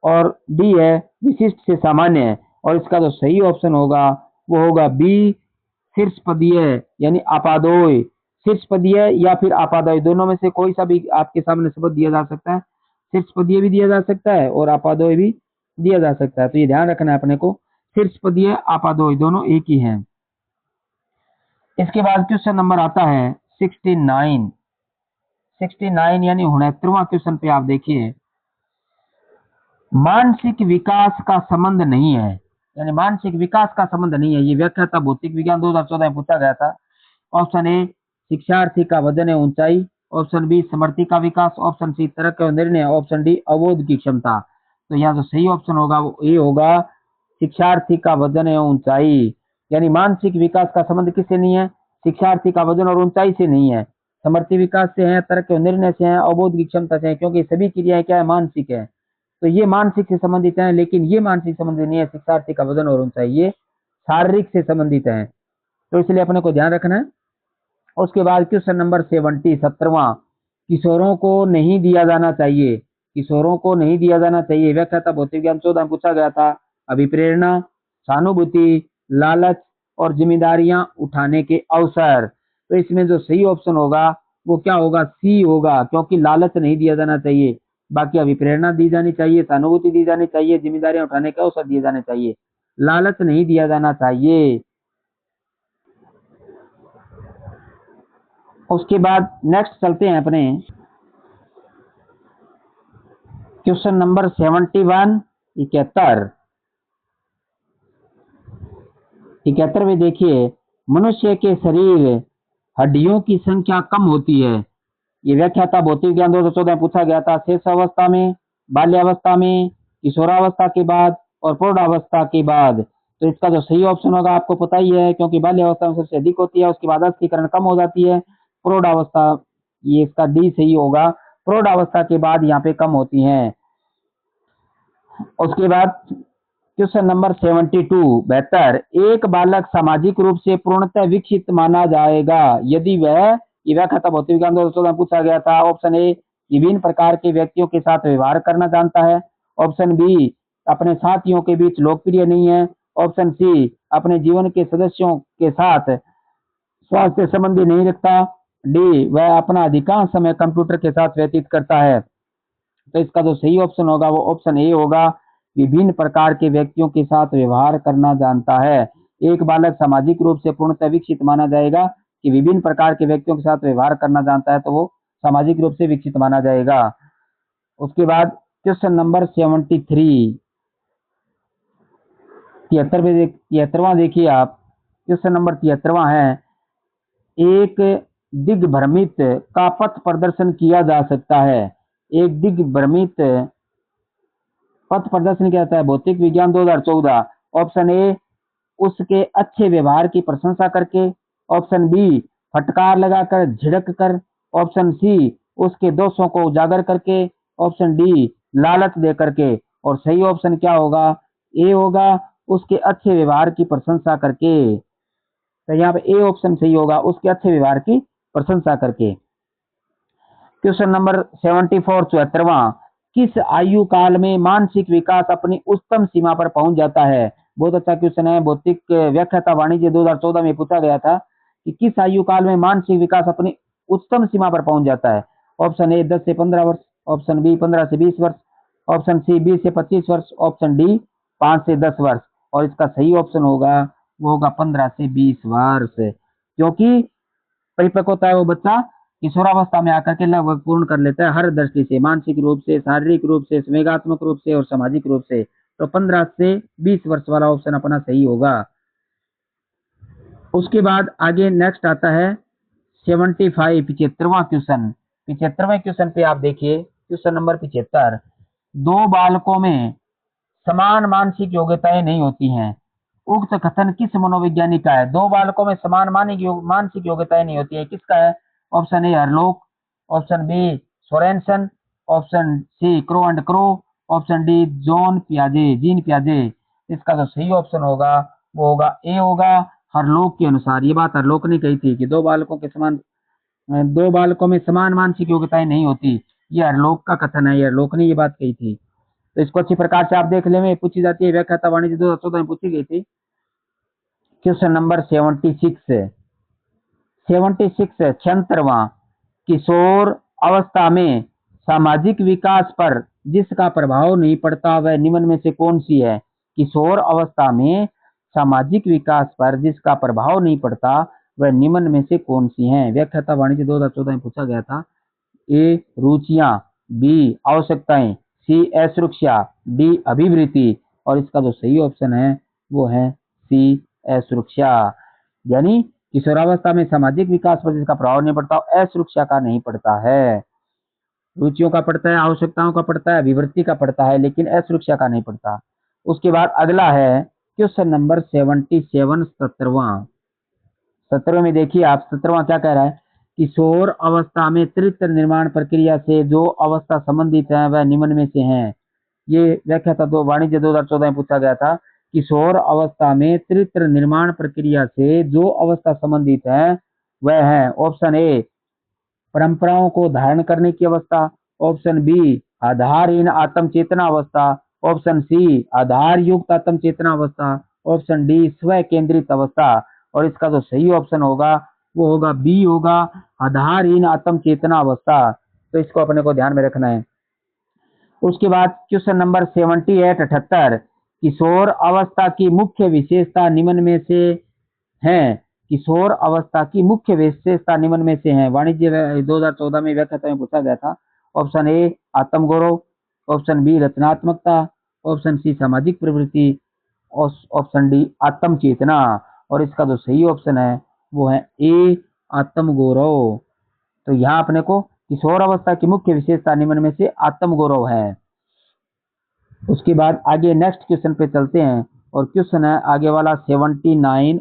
S1: और डी है विशिष्ट से सामान्य है। और इसका जो सही ऑप्शन होगा वो होगा बी शीर्ष पदीय, यानी आपादोय। शीर्ष पदीय या फिर आपादोय दोनों में से कोई सा भी आपके सामने शब्द दिया जा सकता है। शीर्ष पदीय भी दिया जा सकता है और आपादोय भी दिया जा सकता है। तो ये ध्यान रखना है अपने को, शीर्ष पदीय आपादोय दोनों एक ही हैं। इसके बाद क्वेश्चन नंबर आता है 69 69 यानी 69वां क्वेश्चन पे आप देखिए, मानसिक विकास का संबंध नहीं है। यानी मानसिक विकास का संबंध नहीं है, ये व्याख्या था भौतिक विज्ञान 2014 में पूछा गया था। ऑप्शन ए शिक्षार्थी का वजन एवं ऊंचाई, ऑप्शन बी समर्थी का विकास, ऑप्शन सी तर्क एवं निर्णय, ऑप्शन डी अवोध की क्षमता। तो यहाँ जो सही ऑप्शन होगा वो ए होगा, शिक्षार्थी का वजन एवं ऊंचाई। यानी मानसिक विकास का संबंध किससे नहीं है? शिक्षार्थी का वजन और ऊंचाई से नहीं है, समर्थी विकास से है, तर्क एवं निर्णय से है, अवोध की क्षमता से है, क्योंकि सभी क्रियाएं क्या है? मानसिक है। तो ये मानसिक से संबंधित है, लेकिन ये मानसिक संबंधित नहीं है, शिक्षार्थी का वजन और ऊंचाई ये शारीरिक से संबंधित है। तो इसलिए अपने को ध्यान रखना है। उसके बाद क्वेश्चन नंबर 70 17वां, किशोरों को नहीं दिया जाना चाहिए। किशोरों को नहीं दिया जाना चाहिए, व्याख्या था भौतिक विज्ञान 14 में पूछा गया था। अभिप्रेरणा, सहानुभूति, लालच और जिम्मेदारियां उठाने के अवसर। तो इसमें जो सही ऑप्शन होगा वो क्या होगा? सी होगा, क्योंकि लालच नहीं दिया जाना चाहिए। बाकी अभिप्रेरणा दी जानी चाहिए, सहानुभूति दी जानी चाहिए, जिम्मेदारियां उठाने के अवसर दिए जाने चाहिए, लालच नहीं दिया जाना चाहिए। उसके बाद नेक्स्ट चलते हैं अपने क्वेश्चन नंबर 71 71 71 में देखिए, मनुष्य के शरीर हड्डियों की संख्या कम होती है। ये व्याख्या था भौतिक ज्ञान 2014 में पूछा गया था। शेष अवस्था में, बाल्यावस्था में, किशोरावस्था के बाद और प्रौढ़ावस्था के बाद। तो इसका जो सही ऑप्शन होगा आपको पता ही है, क्योंकि बाल्यावस्था में सबसे अधिक होती है, उसके बाद अस्थिकरण कम हो जाती है। प्रौढ़ावस्था, ये इसका डी सही होगा। प्रौढ़ावस्था के बाद यहाँ पे कम होती है। उसके बाद क्वेश्चन नंबर 72 72, एक बालक सामाजिक रूप से पूर्णतः विकसित माना जाएगा यदि वह, ये व्याख्या भौतिक विज्ञान 2014 में पूछा गया था। ऑप्शन ए, विभिन्न प्रकार के व्यक्तियों के साथ व्यवहार करना जानता है। ऑप्शन बी, अपने साथियों के बीच लोकप्रिय नहीं है। ऑप्शन सी, अपने जीवन के सदस्यों के साथ स्वास्थ्य संबंधी नहीं रखता। डी, वह अपना अधिकांश समय कंप्यूटर के साथ व्यतीत करता है। तो इसका जो सही ऑप्शन होगा वो ऑप्शन ए होगा, विभिन्न प्रकार के व्यक्तियों के साथ व्यवहार करना जानता है। एक बालक सामाजिक रूप से पूर्णतः विकसित माना जाएगा कि विभिन्न प्रकार के व्यक्तियों के साथ व्यवहार करना जानता है, तो वो सामाजिक रूप से विकसित माना जाएगा। उसके बाद क्वेश्चन नंबर 73 73वां देखिए आप। क्वेश्चन नंबर 73वां है, एक दिग्भ्रमित का पथ प्रदर्शन किया जा सकता है। एक दिग्भ्रमित पथ प्रदर्शन किया जाता है भौतिक विज्ञान 2014। ऑप्शन ए, उसके अच्छे व्यवहार की प्रशंसा करके। ऑप्शन बी, फटकार लगाकर, झिड़क कर। ऑप्शन सी, उसके दोषों को उजागर करके। ऑप्शन डी, लालच दे करके। और सही ऑप्शन क्या होगा? ए होगा, उसके अच्छे व्यवहार की प्रशंसा करके। तो यहाँ पे ए ऑप्शन सही होगा, उसके अच्छे व्यवहार की प्रशंसा करके। क्वेश्चन नंबर 74 74वां, किस आयु काल में मानसिक विकास अपनी उच्चतम सीमा पर पहुंच जाता है? बहुत अच्छा क्वेश्चन है, भौतिक व्याख्याता वाणिज्य 2014 में पूछा गया था कि किस आयु काल में मानसिक विकास अपनी उच्चतम सीमा पर पहुंच जाता है। ऑप्शन ए 10 से 15 वर्ष, ऑप्शन बी 15 से 20 वर्ष, ऑप्शन सी 20 से 25 वर्ष, ऑप्शन डी 5 से 10 वर्ष। और इसका सही ऑप्शन होगा वो होगा 15 से 20 वर्ष, क्योंकि परिपक्व होता है वो बच्चा किशोरावस्था में आकर के लगभग पूर्ण कर लेता है हर दृष्टि से, मानसिक रूप से, शारीरिक रूप से, संवेगात्मक रूप से और सामाजिक रूप से। तो 15 से 20 वर्ष वाला ऑप्शन अपना सही होगा। उसके बाद आगे नेक्स्ट आता है 75 75वां क्वेश्चन। 75वें क्वेश्चन पे आप देखिए, क्वेश्चन नंबर 75, दो बालकों में समान मानसिक योग्यताएं नहीं होती हैं। उक्त कथन किस मनोवैज्ञानिक का है? दो बालकों में समान मानसिक योग्यताएं नहीं होती है, किसका है? Option A Hurlock, option B Sorenson, option C Crow and Crow, option D Jean पियाजे। इसका जो सही ऑप्शन होगा वो होगा ए होगा, हरलोक के अनुसार। ये बात हरलोक ने कही थी कि दो बालकों में समान मानसिक योग्यताएं नहीं होती। ये हरलोक का कथन है, ये हरलोक ने ये बात कही थी। तो इसको अच्छी प्रकार से आप देख ले, पूछी जाती है, व्याख्याता वाणिज्य 2014 में पूछी गई थी। क्वेश्चन नंबर 76 76वां, किशोर अवस्था में सामाजिक विकास पर जिसका प्रभाव नहीं पड़ता वह निम्न में से कौन सी है? किशोर अवस्था में सामाजिक विकास पर जिसका प्रभाव नहीं पड़ता वह निम्न में से कौन सी है? व्याख्याता वाणिज्य 2014 में पूछा गया था। ए रुचियां, बी आवश्यकताएं, सी असुरक्षा, डी अभिवृत्ति। और इसका जो सही ऑप्शन है वो है सी असुरक्षा। यानी किशोरावस्था में सामाजिक विकास पर जिसका प्रभाव नहीं पड़ता, असुरक्षा का नहीं पड़ता है। रुचियों का पड़ता है, आवश्यकताओं का पड़ता है, अभिवृत्ति का पड़ता है, लेकिन असुरक्षा का नहीं पड़ता। उसके बाद अगला है क्वेश्चन नंबर 77 17वां। 17वें में देखिए आप, 17वां क्या कह रहा है? किशोर अवस्था में चरित्र निर्माण प्रक्रिया से जो अवस्था संबंधित है वह निम्न में से है। ये व्याख्या था वाणिज्य 2014 में पूछा गया था। किशोर अवस्था में चरित्र निर्माण प्रक्रिया से जो अवस्था संबंधित है वह है ऑप्शन ए परंपराओं को धारण करने की अवस्था, ऑप्शन बी आधारहीन आत्म चेतना अवस्था, ऑप्शन सी आधार युक्त आत्म चेतना अवस्था, ऑप्शन डी स्व केंद्रित अवस्था। और इसका जो सही ऑप्शन होगा वो होगा बी होगा, आधारहीन आत्म चेतना अवस्था। तो इसको अपने को ध्यान में रखना है। उसके बाद क्वेश्चन नंबर 78 78, किशोर अवस्था की मुख्य विशेषता निम्न में से है। किशोर अवस्था की मुख्य विशेषता निम्न में से है। वाणिज्य 2014 में व्याख्या में पूछा गया था। ऑप्शन ए आत्मगौरव, ऑप्शन बी रचनात्मकता, ऑप्शन सी सामाजिक प्रवृत्ति और ऑप्शन डी आत्म चेतना। और इसका जो सही ऑप्शन है वो है ए आत्म गौरव। तो यहाँ अपने को किशोर अवस्था की मुख्य विशेषता निम्न में से आत्म गौरव है। उसके बाद आगे नेक्स्ट क्वेश्चन पे चलते हैं और क्वेश्चन है आगे वाला 79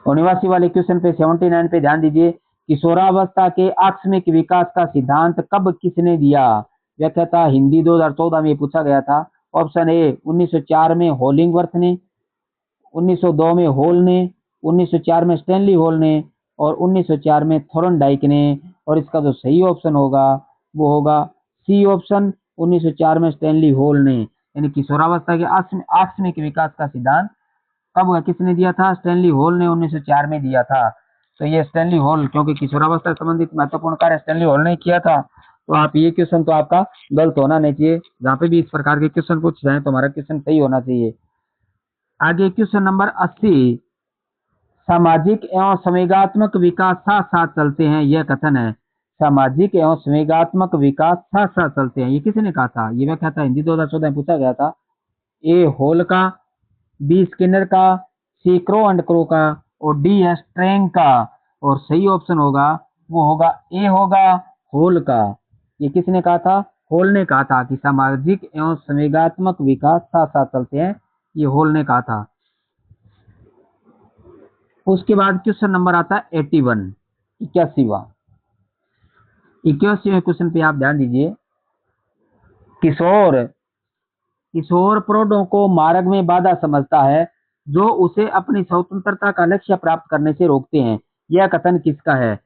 S1: 79 वाले क्वेश्चन पे 79 पे ध्यान दीजिए। किशोरावस्था के आकस्मिक विकास का सिद्धांत कब किसने दिया? व्याख्या था हिंदी 2014 में पूछा गया था। ऑप्शन ए 1904 में होलिंगवर्थ ने, 1902 में हॉल ने, 1904 में स्टैनली हॉल ने और 1904 में थॉर्नडाइक ने। और इसका जो सही ऑप्शन होगा वो होगा सी ऑप्शन 1904 में स्टैनली हॉल ने। यानी किशोरावस्था के आकस्मिक विकास का सिद्धांत कब किसने दिया था? स्टैनली हॉल ने 1904 में दिया था। तो ये स्टैनली हॉल, क्योंकि किशोरावस्था से संबंधित महत्वपूर्ण कार्य स्टैनली हॉल ने किया था। तो आप ये क्वेश्चन तो आपका गलत होना नहीं चाहिए। जहाँ पे भी इस प्रकार के क्वेश्चन पूछ रहे हैं तो हमारा क्वेश्चन सही होना चाहिए। आगे क्वेश्चन नंबर 80, सामाजिक एवं संवेगात्मक विकास साथ साथ चलते हैं, यह कथन है। सामाजिक एवं संवेगात्मक विकास साथ साथ चलते हैं, ये किसने कहा था? ये व्याख्या था हिंदी 2014 में पूछा गया था। ए हॉल का, बी स्किनर का, सी क्रो एंड क्रो का और डी है स्ट्रेंग का। और सही ऑप्शन होगा वो होगा ए होगा हॉल का। ये किसने कहा था? हॉल ने कहा था कि सामाजिक एवं संवेगात्मक विकास साथ साथ चलते हैं, ये हॉल ने कहा था। उसके बाद क्वेश्चन नंबर आता है 81 81वां क्वेश्चन पे आप ध्यान दीजिए। किशोर प्रौढ़ों को मार्ग में बाधा समझता है जो उसे अपनी स्वतंत्रता का लक्ष्य प्राप्त करने से रोकते हैं, यह कथन किसका है?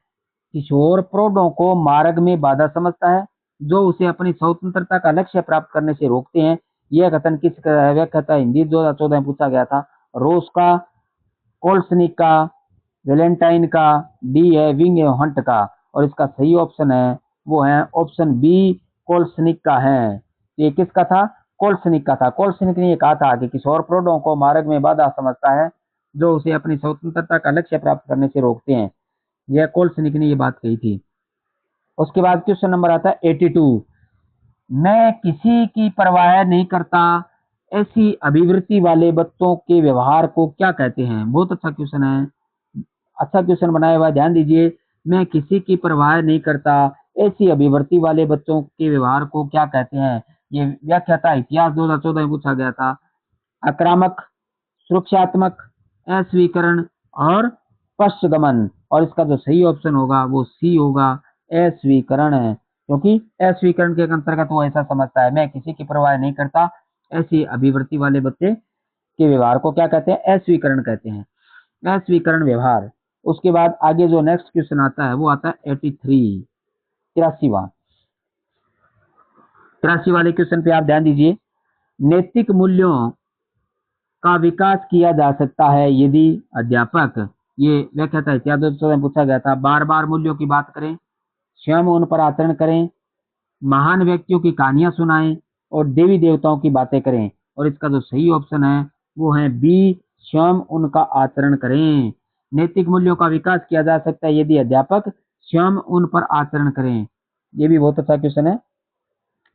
S1: किशोर प्रौढ़ों को मार्ग में बाधा समझता है जो उसे अपनी स्वतंत्रता का लक्ष्य प्राप्त करने से रोकते हैं, यह कथन किसका है? व्याख्या था हिंदी 2014 में पूछा गया था। रोस का, कोल्सनिक का, वैलेंटाइन का, डी है विंग एवं हंट का। और इसका सही ऑप्शन है वो है ऑप्शन बी कोल्सनिक का है। तो ये किसका था? कोल्सनिक का था। कोल्सनिक ने ये कहा था कि किशोर प्रौढ़ों को मार्ग में बाधा समझता है जो उसे अपनी स्वतंत्रता का लक्ष्य प्राप्त करने से रोकते हैं, यह कोल्सनिक ने ये बात कही थी। उसके बाद क्वेश्चन नंबर आता है 82, मैं किसी की परवाह नहीं करता, ऐसी अभिवृत्ति वाले बच्चों के व्यवहार को क्या कहते हैं? बहुत अच्छा क्वेश्चन है, अच्छा क्वेश्चन बनाया हुआ, ध्यान दीजिए। मैं किसी की परवाह नहीं करता, ऐसी अभिवृत्ति वाले बच्चों के व्यवहार को क्या कहते हैं? ये व्याख्या था इतिहास 2014 में पूछा गया था। आक्रामक, सुरक्षात्मक, अस्वीकरण और पश्चगमन। और इसका जो सही ऑप्शन होगा वो सी होगा, अस्वीकरण है। क्योंकि अस्वीकरण के अंतर्गत वो ऐसा समझता है मैं किसी की परवाह नहीं करता, ऐसी अभिवृत्ति वाले बच्चे के व्यवहार को क्या कहते हैं? अस्वीकरण कहते हैं, अस्वीकरण व्यवहार। उसके बाद आगे जो नेक्स्ट क्वेश्चन आता है वो आता है 83 83 वाले क्वेश्चन पे आप ध्यान दीजिए। नैतिक मूल्यों का विकास किया जा सकता है यदि अध्यापक, ये व्याख्या था इतिहास 2014 में पूछा गया था। बार बार मूल्यों की बात करें, स्वयं उन पर आचरण करें, महान व्यक्तियों की कहानियां सुनाएं और देवी देवताओं की बातें करें। और इसका जो सही ऑप्शन है वो है बी स्वयं उनका आचरण करें। नैतिक मूल्यों का विकास किया जा सकता है यदि अध्यापक स्वयं उन पर आचरण करें। ये भी बहुत अच्छा क्वेश्चन है।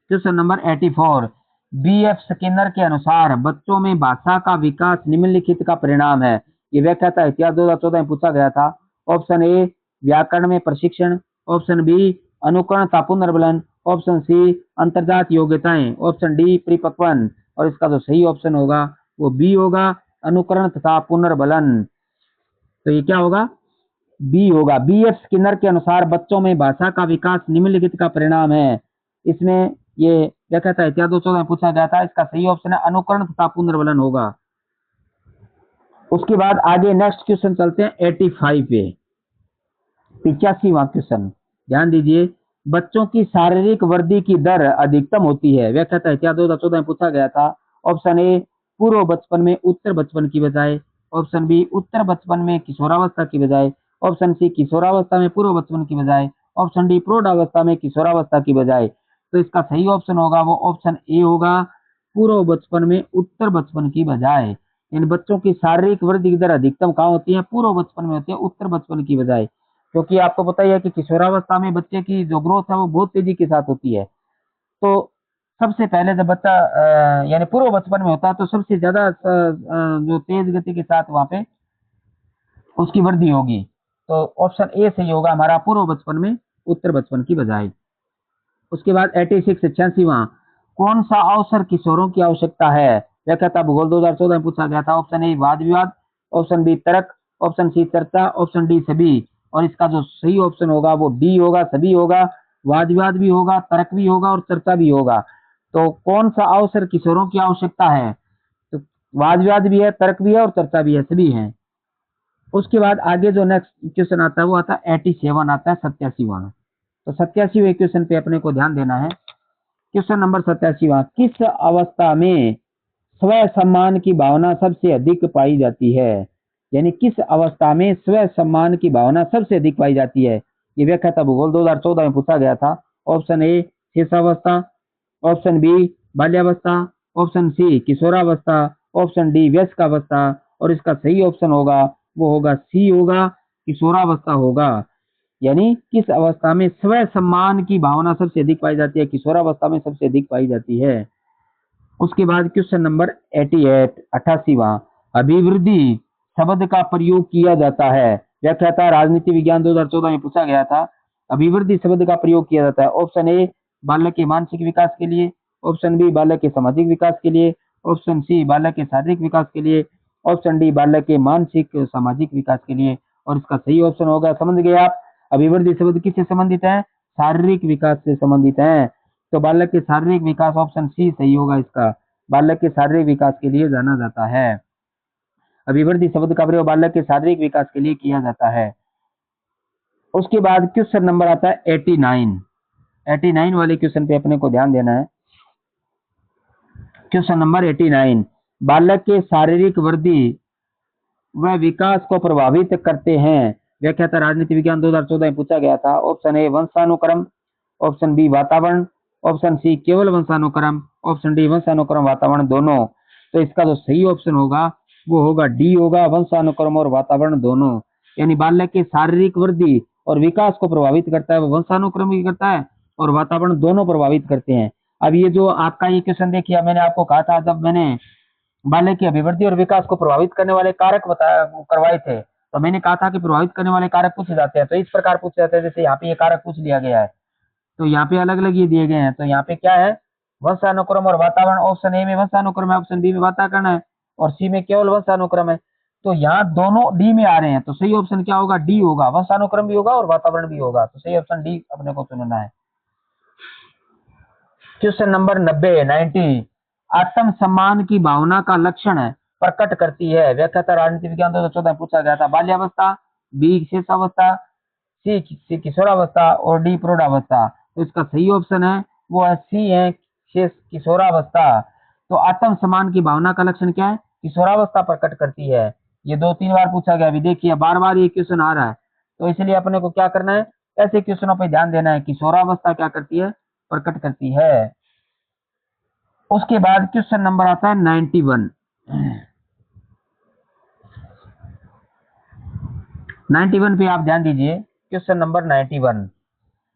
S1: Question number 84, BF. स्किनर के अनुसार बच्चों में भाषा का विकास निम्नलिखित का परिणाम है, ये व्याख्या था इतिहास 2014 में पूछा गया था। ऑप्शन ए व्याकरण में प्रशिक्षण, ऑप्शन बी अनुकरण तथा पुनर्बलन, ऑप्शन सी अंतर्जात योग्यताएं, ऑप्शन डी परिपक्वन। और इसका जो सही ऑप्शन होगा वो बी होगा, अनुकरण तथा पुनर्बलन। तो ये क्या होगा? बी होगा। बी.एफ. स्किनर के अनुसार बच्चों में भाषा का विकास निम्नलिखित का परिणाम है। इसमें ये व्याख्या था इतिहास 2014 में पूछा गया था। इसका सही ऑप्शन है अनुकरण तथा पुनर्बलन होगा। उसके बाद आगे नेक्स्ट क्वेश्चन चलते हैं 85 पे 85वां क्वेश्चन, ध्यान दीजिए। बच्चों की शारीरिक वृद्धि की दर अधिकतम होती है, व्याख्या था इतिहास 2014 में पूछा गया था। ऑप्शन ए पूर्व बचपन में उत्तर बचपन की बजाय, ऑप्शन बी उत्तर बचपन में किशोरावस्था की बजाय, ऑप्शन सी किशोरावस्था में पूर्व बचपन की बजाय, ऑप्शन डी प्रौढ़ावस्था में किशोरावस्था की बजाय। तो इसका सही ऑप्शन होगा वो ऑप्शन ए होगा, पूर्व बचपन में उत्तर बचपन की बजाय। इन बच्चों की शारीरिक वृद्धि की दर अधिकतम कहाँ होती है? पूर्व बचपन में होती है, उत्तर बचपन की बजाय। क्योंकि आपको पता ही है कि किशोरावस्था में बच्चे की जो ग्रोथ है वो बहुत तेजी के साथ होती है। तो सबसे पहले जब बच्चा यानी पूर्व बचपन में होता है तो सबसे ज्यादा जो तेज गति के साथ वहां पे उसकी वृद्धि होगी। तो ऑप्शन ए सही होगा हमारा, पूर्व बचपन में उत्तर बचपन की बजाय। उसके बाद 86 86वां, कौन सा अवसर किशोरों की आवश्यकता है? व्याख्या था भूगोल 2014 में पूछा गया था। ऑप्शन ए वाद विवाद, ऑप्शन बी तर्क, ऑप्शन सी चर्चा, ऑप्शन डी सभी। और इसका जो सही ऑप्शन होगा वो डी होगा, सभी होगा। वाद विवाद भी होगा, तर्क भी होगा और चर्चा भी होगा। तो कौन सा अवसर किशोरों की आवश्यकता है? तो वाद विवाद भी है, तर्क भी है और चर्चा भी है, सभी है। उसके बाद आगे जो नेक्स्ट क्वेश्चन आता है वो आता है 87 आता है 87वां। तो 87वें क्वेश्चन पे अपने को ध्यान देना है। क्वेश्चन नंबर 87वां, किस अवस्था में स्व सम्मान की भावना सबसे अधिक पाई जाती है? यानी किस अवस्था में स्व सम्मान की भावना सबसे अधिक पाई जाती है? ये व्याख्या था भूगोल 2014 में पूछा गया था। ऑप्शन ए शिशावस्था, ऑप्शन बी बाल्यावस्था, ऑप्शन सी किशोरावस्था, ऑप्शन डी वयस्कावस्था। और इसका सही ऑप्शन होगा वो होगा सी होगा, किशोरावस्था होगा। यानी किस अवस्था में स्व सम्मान की भावना सबसे अधिक पाई जाती है? किशोरावस्था में सबसे अधिक पाई जाती है। उसके बाद क्वेश्चन नंबर 88 88वां, अभिवृद्धि शब्द का प्रयोग किया जाता है। व्याख्या था राजनीति विज्ञान 2014 में पूछा गया था। अभिवृद्धि शब्द का प्रयोग किया जाता है। ऑप्शन ए बालक के मानसिक विकास के लिए, ऑप्शन बी बालक के सामाजिक विकास के लिए, ऑप्शन सी बालक के शारीरिक विकास के लिए, ऑप्शन डी बालक के मानसिक सामाजिक विकास के लिए। और इसका सही ऑप्शन होगा, समझ गए आप, अभिवृद्धि शब्द किससे संबंधित है? शारीरिक विकास से संबंधित है। तो बालक के शारीरिक विकास, ऑप्शन सी सही होगा इसका, बालक के शारीरिक विकास के लिए जाना जाता है। अभिवृद्धि शब्द का प्रयोग बालक के शारीरिक विकास के लिए किया जाता है। उसके बाद क्वेश्चन नंबर आता है 89 89 वाले क्वेश्चन पे अपने को ध्यान देना है। क्वेश्चन नंबर 89, बालक के शारीरिक वृद्धि व विकास को प्रभावित करते हैं। व्याख्या था राजनीति विज्ञान 2014 में पूछा गया था। ऑप्शन ए वंशानुक्रम, ऑप्शन बी वातावरण, ऑप्शन सी केवल वंशानुक्रम, ऑप्शन डी वंशानुक्रम वातावरण दोनों। तो इसका जो सही ऑप्शन होगा वो होगा डी होगा, वंशानुक्रम और वातावरण दोनों। यानी बालक के शारीरिक वृद्धि और विकास को प्रभावित करता है वो वंशानुक्रम भी करता है और वातावरण दोनों प्रभावित करते हैं। अब ये जो आपका ये क्वेश्चन देखिए, मैंने आपको कहा था जब मैंने बालक की अभिवृद्धि और विकास को प्रभावित करने वाले कारक करवाए थे, तो मैंने कहा था कि प्रभावित करने वाले कारक पूछे जाते हैं। तो इस प्रकार पूछे जाते हैं, जैसे यहाँ पे ये कारक पूछ लिया गया है, तो यहाँ पे अलग अलग ये दिए गए हैं। तो यहाँ पे क्या है? वंशानुक्रम और वातावरण। ऑप्शन ए में वंशानुक्रम है, ऑप्शन बी में वातावरण है और सी में केवल वंशानुक्रम है। तो यहाँ दोनों डी में आ रहे हैं, तो सही ऑप्शन क्या होगा? डी होगा, वंशानुक्रम भी होगा और वातावरण भी होगा। तो सही ऑप्शन डी अपने को चुनना है। क्वेश्चन नंबर 90 आत्म सम्मान की भावना का लक्षण प्रकट करती है। व्याख्या था राजनीति विज्ञान 2014 में पूछा गया था। बाल्यावस्था, बी शेषावस्था, सी किशोरावस्था और डी प्रौढ़ावस्था। तो इसका सही ऑप्शन है वो है सी है, शेष किशोरावस्था। तो आत्म सम्मान की भावना का लक्षण क्या है? किशोरावस्था प्रकट करती है। ये 2-3 बार पूछा गया, अभी देखिए बार बार ये क्वेश्चन आ रहा है, तो इसलिए अपने को क्या करना है? ऐसे क्वेश्चनों पर ध्यान देना है। किशोरावस्था क्या करती है? प्रकट करती है। उसके बाद क्वेश्चन नंबर आता है 91 91 पे आप ध्यान दीजिए। क्वेश्चन नंबर 91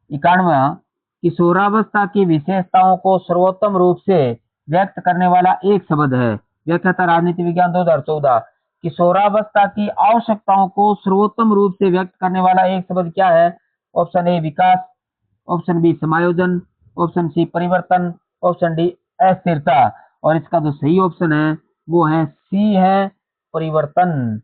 S1: 91, किशोरावस्था की विशेषताओं को सर्वोत्तम रूप से व्यक्त करने वाला एक शब्द है। व्याख्या था राजनीति विज्ञान 2014। किशोरावस्था की आवश्यकताओं को सर्वोत्तम रूप से व्यक्त करने वाला एक शब्द क्या है? ऑप्शन ए विकास, ऑप्शन बी समायोजन, ऑप्शन सी परिवर्तन, ऑप्शन डी अस्थिरता। और इसका जो सही ऑप्शन है वो है सी है, परिवर्तन।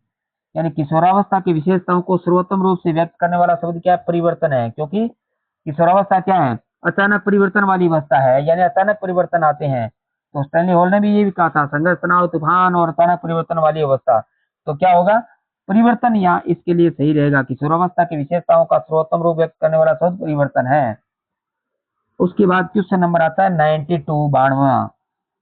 S1: यानी किशोरावस्था की विशेषताओं को सर्वोत्तम रूप से व्यक्त करने वाला शब्द क्या है? परिवर्तन है। क्योंकि किशोरावस्था क्या है? अचानक परिवर्तन वाली अवस्था है, यानी अचानक परिवर्तन आते हैं। तो स्टैनली हॉल ने भी ये भी कहा था, संघर्ष, तनाव, तूफान और अचानक परिवर्तन वाली अवस्था। तो क्या होगा? परिवर्तन। या इसके लिए सही रहेगा, किशोरावस्था की विशेषताओं का सर्वोत्तम रूप व्यक्त करने वाला शब्द परिवर्तन है। उसके बाद क्वेश्चन नंबर आता है 92 92वां,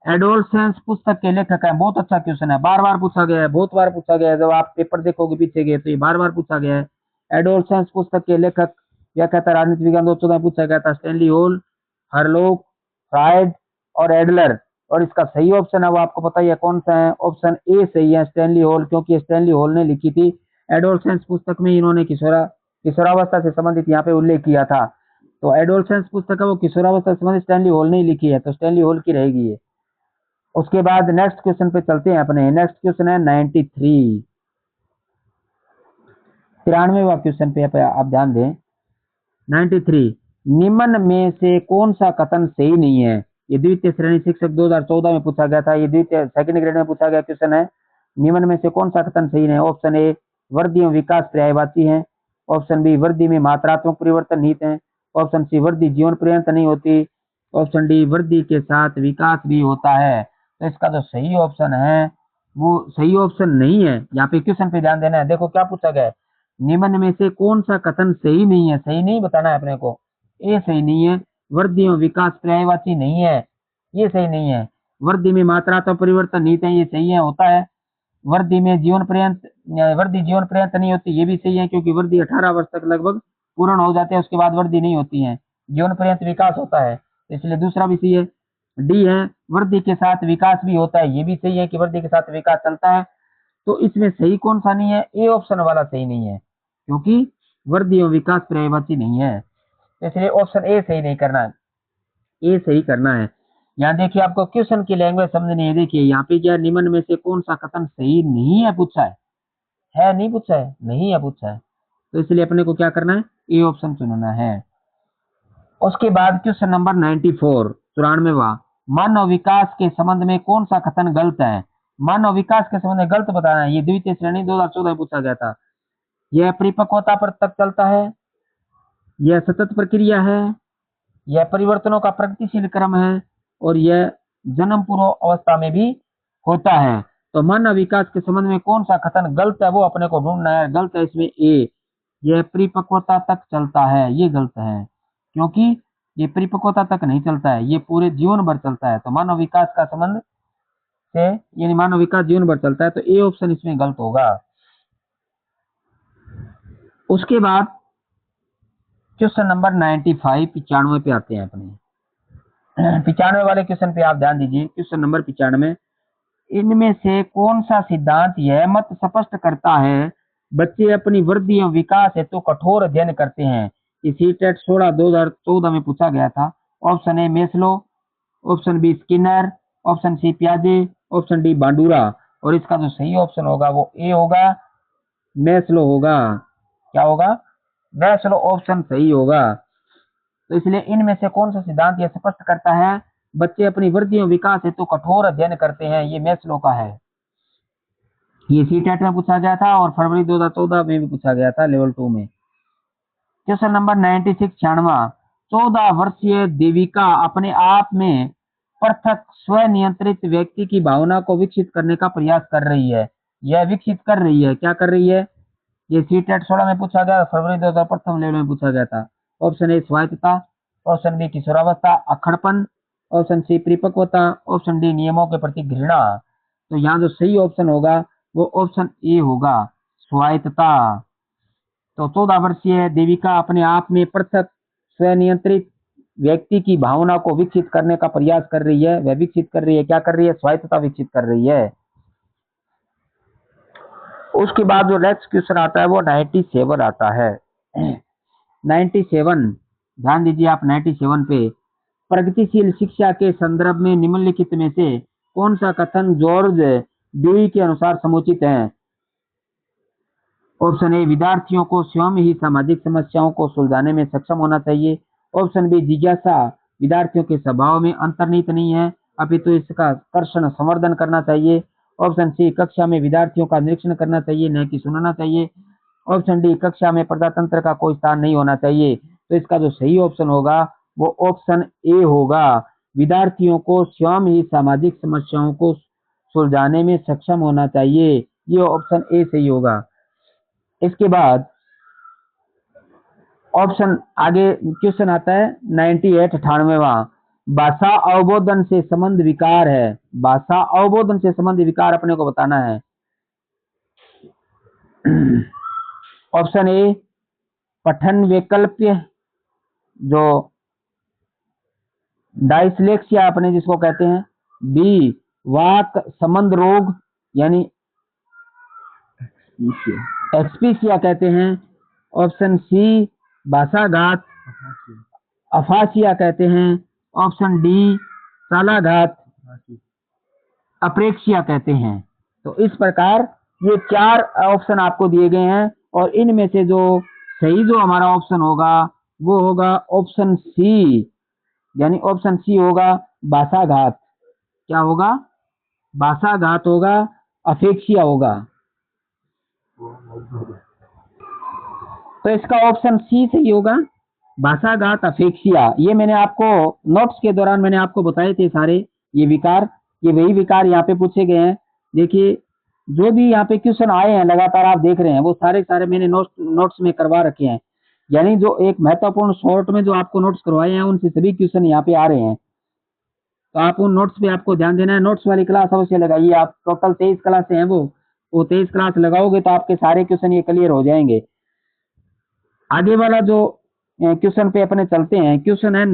S1: एडोलसेंस पुस्तक के लेखक है। बहुत अच्छा क्वेश्चन है, बार बार पूछा गया है, बहुत बार पूछा गया है। जब आप पेपर देखोगे पीछे गए तो ये बार बार पूछा गया है। एडोलसेंस पुस्तक के लेखक व्याख्या था राजनीति विज्ञान 2014 में पूछा गया था। स्टैनली हॉल, हरलोक, फ्रायड और एडलर। और इसका सही ऑप्शन है वो आपको पता ही है कौन सा है? ऑप्शन ए सही है, स्टैनली हॉल। क्योंकि स्टैनली हॉल ने लिखी थी एडोलसेंस पुस्तक में, इन्होंने किशोरा किशोरावस्था से संबंधित यहाँ पे उल्लेख किया था। तो एडोलसेंस पुस्तक है वो किशोरावस्था से संबंधित स्टैनली हॉल ने लिखी है, तो स्टैनली हॉल की रहेगी ये। उसके बाद नेक्स्ट क्वेश्चन पे चलते हैं अपने। नेक्स्ट क्वेश्चन है 93, 93वां क्वेश्चन पे आप ध्यान दें। 93, निम्न में से कौन सा कथन सही नहीं है? ये द्वितीय श्रेणी शिक्षक 2014 में पूछा गया था, ये द्वितीय सेकंड ग्रेड में पूछा गया क्वेश्चन है। निम्न में से कौन सा कथन सही नहीं है? ऑप्शन ए, वृद्धि एवं विकास पर्यायवाची है। ऑप्शन बी, वृद्धि में मात्रात्मक परिवर्तन निहित है। ऑप्शन सी, वृद्धि जीवन पर्यंत नहीं होती। ऑप्शन डी, वृद्धि के साथ विकास भी होता है। तो इसका जो सही ऑप्शन है वो सही ऑप्शन नहीं है। यहाँ पे क्वेश्चन पे ध्यान देना है। देखो क्या पूछा गया है, निम्न में से कौन सा कथन सही नहीं है? सही नहीं बताना है अपने को। ए सही नहीं है, वृद्धि एवं विकास पर्यायवाची नहीं है, ये सही नहीं है। वृद्धि में मात्रात्मक परिवर्तन निहित है, ये सही है, होता है। वृद्धि में जीवन पर्यंत, वृद्धि जीवन पर्यंत नहीं होती, ये भी सही है, क्योंकि वृद्धि 18 वर्ष तक लगभग पूर्ण हो जाते हैं, उसके बाद वृद्धि नहीं होती है, जीवन पर्यंत विकास होता है, इसलिए दूसरा भी सही है। डी है, वृद्धि के साथ विकास भी होता है, ये भी सही है कि वृद्धि के साथ विकास चलता है। तो इसमें सही कौन सा नहीं है? ए ऑप्शन वाला सही नहीं है, क्योंकि वृद्धि और विकास पर्यायवाची नहीं है, इसलिए ऑप्शन ए सही नहीं करना है, ए सही करना है। यहाँ देखिए आपको क्वेश्चन की लैंग्वेज समझनी है। देखिए यहाँ पे क्या, निम्न में से कौन सा कथन सही नहीं है पूछा है नहीं पूछा है, नहीं है पूछा है, तो इसलिए अपने को क्या करना है? ए ऑप्शन चुनना है। उसके बाद क्वेश्चन नंबर 94, 94वां, मानव विकास के संबंध में कौन सा कथन गलत है? मानव विकास के संबंध में गलत बताना है। ये द्वितीय श्रेणी 2014 में पूछा गया था। यह परिपक्वता पर तक चलता है, यह सतत प्रक्रिया है, यह परिवर्तनों का प्रगतिशील क्रम है, और यह जन्म पूर्व अवस्था में भी होता है। तो मानव विकास के संबंध में कौन सा कथन गलत है वो अपने को ढूंढना है। गलत है इसमें ए, यह परिपक्वता तक चलता है, ये गलत है, क्योंकि ये परिपक्वता तक नहीं चलता है, ये पूरे जीवन भर चलता है। तो मानव विकास का संबंध से, यानी मानव विकास जीवन भर चलता है, तो ए ऑप्शन इसमें गलत होगा। उसके बाद क्वेश्चन नंबर 95, 95 पे आते हैं अपने। 95 वाले क्वेश्चन पे आप ध्यान दीजिए। क्वेश्चन नंबर 95, इनमें से कौन सा सिद्धांत यह मत स्पष्ट करता है बच्चे अपनी वृद्धि एवं विकास हेतु कठोर अध्ययन करते हैं? इसी टेट 16 2014 में पूछा गया था। Option A, Maslow. Option B, Skinner. Option C, पियाजे। Option D, Bandura. और इसका जो सही ऑप्शन होगा वो ए होगा, मेस्लो होगा। क्या होगा? मेस्लो ऑप्शन सही होगा। तो इसलिए इनमें से कौन सा सिद्धांत यह स्पष्ट करता है बच्चे अपनी वृद्धि और विकास हेतु कठोर अध्ययन करते हैं? ये मेस्लो का है। ये सीटेट में पूछा गया था और फरवरी 2014 में भी पूछा गया था, लेवल 2 में। क्वेश्चन नंबर 96, 96, 14 वर्षीय देविका अपने आप में पृथक स्वनियंत्रित व्यक्ति की भावना को विकसित करने का प्रयास कर रही है। यह विकसित कर रही है, क्या कर रही है? ये सीटेट 16 में पूछा गया, फरवरी 2001 लेवल में पूछा गया था। ऑप्शन ए, स्वायत्तता। ऑप्शन बी, किशोरावस्था, अखड़पन। ऑप्शन सी, परिपक्वता। ऑप्शन डी, नियमों के प्रति घृणा। तो यहाँ जो सही ऑप्शन होगा वो ऑप्शन ए होगा, स्वायत्तता। तो 14 वर्षीय देविका अपने आप में पृथक स्वनियंत्रित व्यक्ति की भावना को विकसित करने का प्रयास कर रही है। वह विकसित कर रही है, क्या कर रही है? स्वायत्तता विकसित कर रही है। उसके बाद जो नेक्स्ट क्वेश्चन आता है वो 97 आता है। 97, ध्यान दीजिए आप 97 पे। प्रगतिशील शिक्षा के संदर्भ में निम्नलिखित में से कौन सा कथन जॉर्ज ड्यूई के अनुसार समुचित है? ऑप्शन ए, विद्यार्थियों को स्वयं ही सामाजिक समस्याओं को सुलझाने में सक्षम होना चाहिए। ऑप्शन बी, जिज्ञासा विद्यार्थियों के स्वभाव में अंतर्निहित नहीं है, अपितु इसका कर्षण संवर्धन करना चाहिए। ऑप्शन सी, कक्षा में विद्यार्थियों का निरीक्षण करना चाहिए, न कि सुनना चाहिए। ऑप्शन डी, कक्षा में प्रजातंत्र का कोई स्थान नहीं होना चाहिए। तो इसका जो सही ऑप्शन होगा वो ऑप्शन ए होगा, विद्यार्थियों को स्वयं ही सामाजिक समस्याओं को सुलझाने में सक्षम होना चाहिए। ये ऑप्शन ए सही होगा। इसके बाद ऑप्शन आगे क्वेश्चन आता है 98, 98वां, भाषा अवबोधन से संबंध विकार है। भाषा अवबोधन से संबंध विकार अपने को बताना है। ऑप्शन ए, पठन वैकल्प्य, जो डायस्लेक्सिया अपने जिसको कहते हैं। बी, वाक संबंध रोग, यानी एक्सपीसिया कहते हैं। ऑप्शन सी बासाघात अफासिया कहते हैं। ऑप्शन डी सालाघात अप्रेक्सिया कहते हैं। तो इस प्रकार ये 4 ऑप्शन आपको दिए गए हैं और इनमें से जो सही जो हमारा ऑप्शन होगा वो होगा ऑप्शन सी, यानी ऑप्शन सी होगा बासाघात। क्या होगा? बासाघात होगा, अफेक्सिया होगा। तो इसका ऑप्शन सी सही होगा, बासाघात अफेक्सिया। ये मैंने आपको नोट्स के दौरान मैंने आपको बताए थे सारे ये विकार, ये वही विकार यहाँ पे पूछे गए हैं। देखिए जो भी यहाँ पे क्वेश्चन आए हैं लगातार आप देख रहे हैं वो सारे सारे मैंने नोट्स में करवा रखे हैं, यानी जो एक महत्वपूर्ण शॉर्ट में जो आपको नोट्स करवाए हैं उनसे सभी क्वेश्चन यहाँ पे आ रहे हैं। तो आप उन नोट्स पे आपको ध्यान देना है। नोट्स वाली क्लास अवश्य लगाइए। आप टोटल 23 क्लासें हैं वो 23 क्लास लगाओगे तो आपके सारे क्वेश्चन ये क्लियर हो जाएंगे। आगे वाला जो क्वेश्चन पे अपने चलते हैं, क्वेश्चन है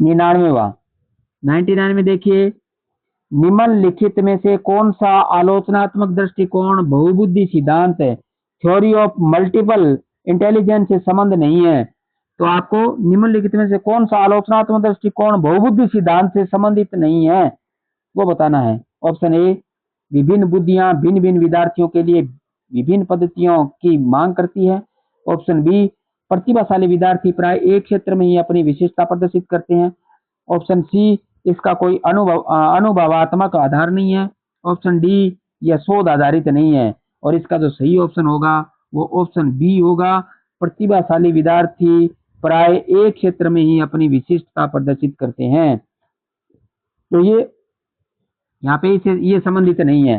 S1: 99वां। 99 में देखिए, निम्नलिखित में से कौन सा आलोचनात्मक दृष्टिकोण बहुबुद्धि सिद्धांत थ्योरी ऑफ मल्टीपल इंटेलिजेंस से संबंध नहीं है? तो आपको निम्नलिखित में से कौन सा आलोचनात्मक दृष्टिकोण बहुबुद्धि सिद्धांत से संबंधित नहीं है वो बताना है। ऑप्शन ए, विभिन्न बुद्धियां भिन्न भिन्न विद्यार्थियों के लिए विभिन्न पद्धतियों की मांग करती है। ऑप्शन बी, प्रतिभाशाली विद्यार्थी प्राय एक क्षेत्र में ही अपनी विशिष्टता प्रदर्शित करते हैं। ऑप्शन सी, इसका कोई अनुभवात्मक आधार नहीं है। ऑप्शन डी, यह शोध आधारित नहीं है। और इसका जो सही ऑप्शन होगा वो ऑप्शन बी होगा, प्रतिभाशाली विद्यार्थी प्राय एक क्षेत्र में ही अपनी विशिष्टता प्रदर्शित करते हैं। तो ये यहाँ पे इसे ये संबंधित नहीं है।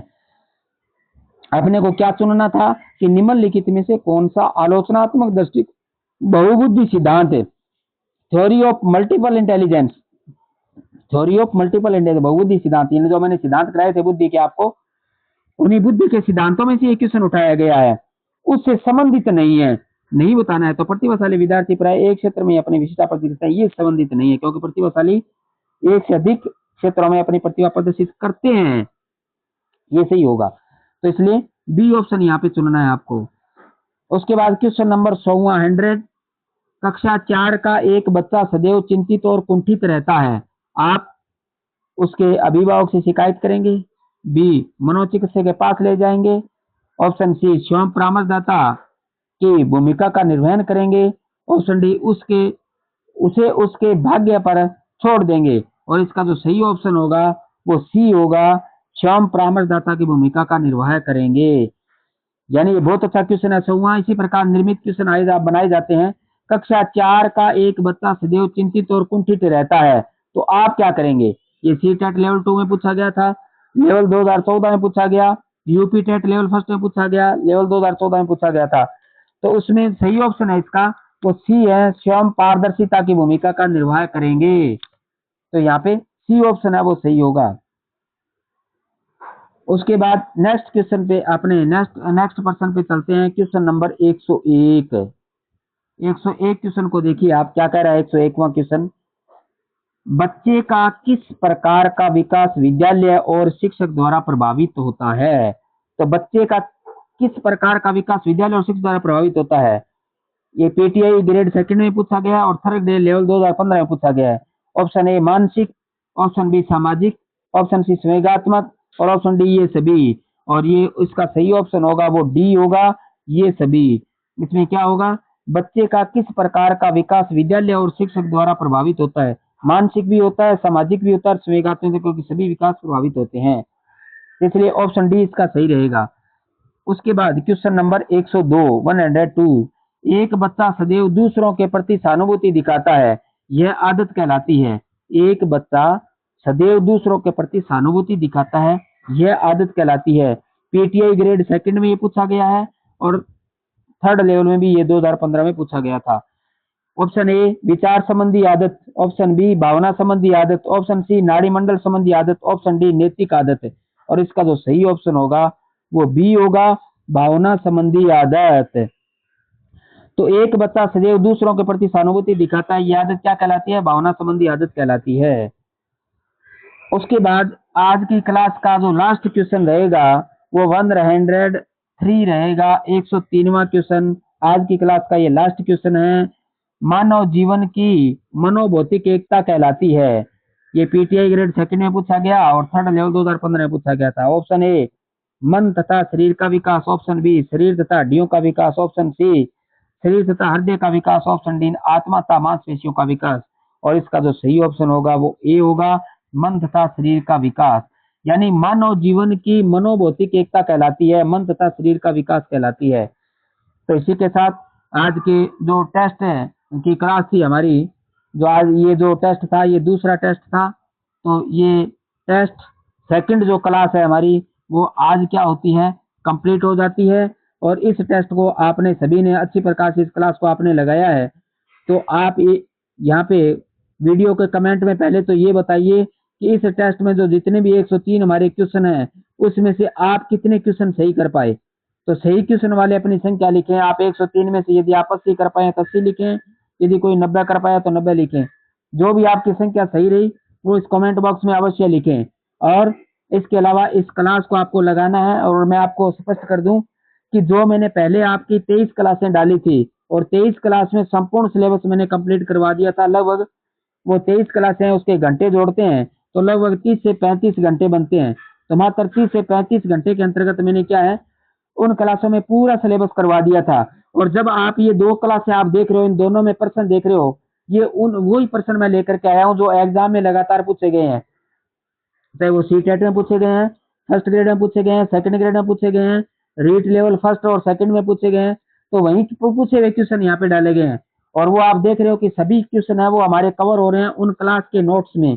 S1: अपने को क्या चुनना था कि निम्नलिखित में से कौन सा आलोचनात्मक दृष्टि बहुबुद्धि सिद्धांत है, theory of multiple intelligence, theory of multiple intelligence बहुबुद्धि सिद्धांत, यानी जो मैंने सिद्धांत कराए थे बुद्धि के आपको, उन्हीं बुद्धि के सिद्धांतों में से एक क्वेश्चन उठाया गया है, उससे संबंधित नहीं है, नहीं बताना है। तो प्रतिभाशाली विद्यार्थी प्राय एक क्षेत्र में अपनी विशिष्टता प्रदर्शित है, ये संबंधित नहीं है, क्योंकि प्रतिभाशाली एक से अधिक क्षेत्रों में अपनी प्रतिभा प्रदर्शित करते हैं, ये सही होगा। तो इसलिए बी ऑप्शन यहाँ पे चुनना है आपको। उसके बाद क्वेश्चन नंबर 100, कक्षा 4 का एक बच्चा सदैव चिंतित और कुंठित रहता है, आप उसके अभिभावक से शिकायत करेंगे, बी, मनोचिकित्सक के पास ले जाएंगे, ऑप्शन सी, स्वयं परामर्शदाता की भूमिका का निर्वहन करेंगे, ऑप्शन डी, उसे उसके भाग्य पर छोड़ देंगे। और इसका जो सही ऑप्शन होगा वो सी होगा, स्वयं परामर्शदाता की भूमिका का निर्वाह करेंगे। यानी ये बहुत अच्छा क्वेश्चन है 100वां। इसी प्रकार निर्मित क्वेश्चन बनाए जाते हैं। कक्षा 4 का एक बच्चा सदैव चिंतित और कुंठित रहता है, तो आप क्या करेंगे? ये सीटेट लेवल 2 में पूछा गया था, लेवल 2014 में पूछा गया, यूपी टेट लेवल 1 में पूछा गया, लेवल 2014 में पूछा गया था। तो उसमें सही ऑप्शन है इसका वो सी है, स्वयं पारदर्शिता की भूमिका का निर्वाह करेंगे। तो यहाँ पे सी ऑप्शन है वो सही होगा। उसके बाद नेक्स्ट क्वेश्चन पे अपने नेक्स्ट पर्सन पे चलते हैं। क्वेश्चन नंबर 101 क्वेश्चन को देखिए आप क्या कह रहा है। 101वां क्वेश्चन, बच्चे का किस प्रकार का विकास विद्यालय और शिक्षक द्वारा प्रभावित होता है? तो बच्चे का किस प्रकार का विकास विद्यालय और शिक्षक द्वारा प्रभावित होता है? ये पीटीआई ग्रेड 2 में पूछा गया और थर्ड ग्रेड लेवल 2015 में पूछा गया है। ऑप्शन ए मानसिक, ऑप्शन बी सामाजिक, ऑप्शन सी संवेगात्मक और ऑप्शन डी ये सभी। और ये इसका सही ऑप्शन होगा वो डी होगा, ये सभी। इसमें क्या होगा? बच्चे का किस प्रकार का विकास विद्यालय और शिक्षक द्वारा प्रभावित होता है? मानसिक भी होता है, सामाजिक भी होता है, संवेगात्मक, क्योंकि सभी विकास प्रभावित होते हैं, इसलिए ऑप्शन डी इसका सही रहेगा। उसके बाद क्वेश्चन नंबर 102 एक बच्चा सदैव दूसरों के प्रति सहानुभूति दिखाता है, यह आदत कहलाती है। एक बच्चा सदैव दूसरों के प्रति सहानुभूति दिखाता है, यह आदत कहलाती है। पीटीआई ग्रेड 2 में ये पूछा गया है और थर्ड लेवल में भी ये 2015 में पूछा गया था। ऑप्शन ए विचार संबंधी आदत, ऑप्शन बी भावना संबंधी आदत, ऑप्शन सी नाड़ी मंडल संबंधी आदत, ऑप्शन डी नैतिक आदत। और इसका जो सही ऑप्शन होगा वो बी होगा, भावना संबंधी आदत। तो एक बच्चा सदैव दूसरों के प्रति सहानुभूति दिखाता है, यह आदत क्या कहलाती है? भावना संबंधी आदत कहलाती है। उसके बाद आज की क्लास का जो लास्ट क्वेश्चन रहेगा वो 101 3 रहेगा। 103वां क्वेश्चन आज की क्लास का ये लास्ट क्वेश्चन है। मानव जीवन की मनोभौतिक एकता कहलाती है। ये पीटीआई ग्रेड सेकंड में पूछा गया और थर्ड लेवल 2015 में पूछा गया था। ऑप्शन ए मन तथा शरीर का विकास, ऑप्शन बी शरीर तथा हड्डियों का विकास, ऑप्शन सी शरीर तथा हृदय का विकास, ऑप्शन डी आत्मा तथा मांसपेशियों का विकास। और इसका जो सही ऑप्शन होगा वो ए होगा, मन तथा शरीर का विकास। यानी मानव जीवन की मनोभौतिक एकता कहलाती है, मन तथा शरीर का विकास कहलाती है। तो इसी के साथ आज के जो टेस्ट की क्लास थी हमारी, जो आज ये जो टेस्ट था ये दूसरा टेस्ट था। तो ये टेस्ट सेकंड जो क्लास है हमारी वो आज क्या होती है, कंप्लीट हो जाती है। और इस टेस्ट को आपने सभी ने अच्छी प्रकार से इस क्लास को आपने लगाया है। तो आप यहाँ पे वीडियो के कमेंट में पहले तो ये बताइए कि इस टेस्ट में जो जितने भी 103 हमारे क्वेश्चन हैं उसमें से आप कितने क्वेश्चन सही कर पाए। तो सही क्वेश्चन वाले अपनी संख्या लिखें। आप 103 में से यदि आप 80 कर पाए तो 80 लिखें, यदि कोई 90 कर पाया तो 90 लिखें। जो भी आपकी संख्या सही रही वो इस कमेंट बॉक्स में अवश्य लिखें। और इसके अलावा इस क्लास को आपको लगाना है। और मैं आपको स्पष्ट कर दूं कि जो मैंने पहले आपकी 23 क्लासें डाली थी और 23 क्लास में संपूर्ण सिलेबस मैंने कंप्लीट करवा दिया था। लगभग वो 23 क्लासें हैं उसके घंटे जोड़ते हैं तो लगभग 30 से 35 घंटे बनते हैं। तो मात्र 30 से 35 घंटे के अंतर्गत मैंने क्या है उन क्लासों में पूरा सिलेबस करवा दिया था। और जब आप ये दो क्लासें आप देख रहे हो, इन दोनों में प्रश्न देख रहे हो, ये उन वही प्रश्न मैं लेकर के आया हूँ जो एग्जाम में लगातार पूछे गए हैं। चाहे वो सीटेट में पूछे गए हैं, फर्स्ट ग्रेड में पूछे गए हैं, सेकंड ग्रेड में पूछे गए हैं, रीट लेवल फर्स्ट और सेकंड में पूछे गए हैं। तो वहीं पूछे हुए क्वेश्चन यहाँ पे डाले गए हैं। और वो आप देख रहे हो कि सभी क्वेश्चन है वो हमारे कवर हो रहे हैं उन क्लास के नोट्स में।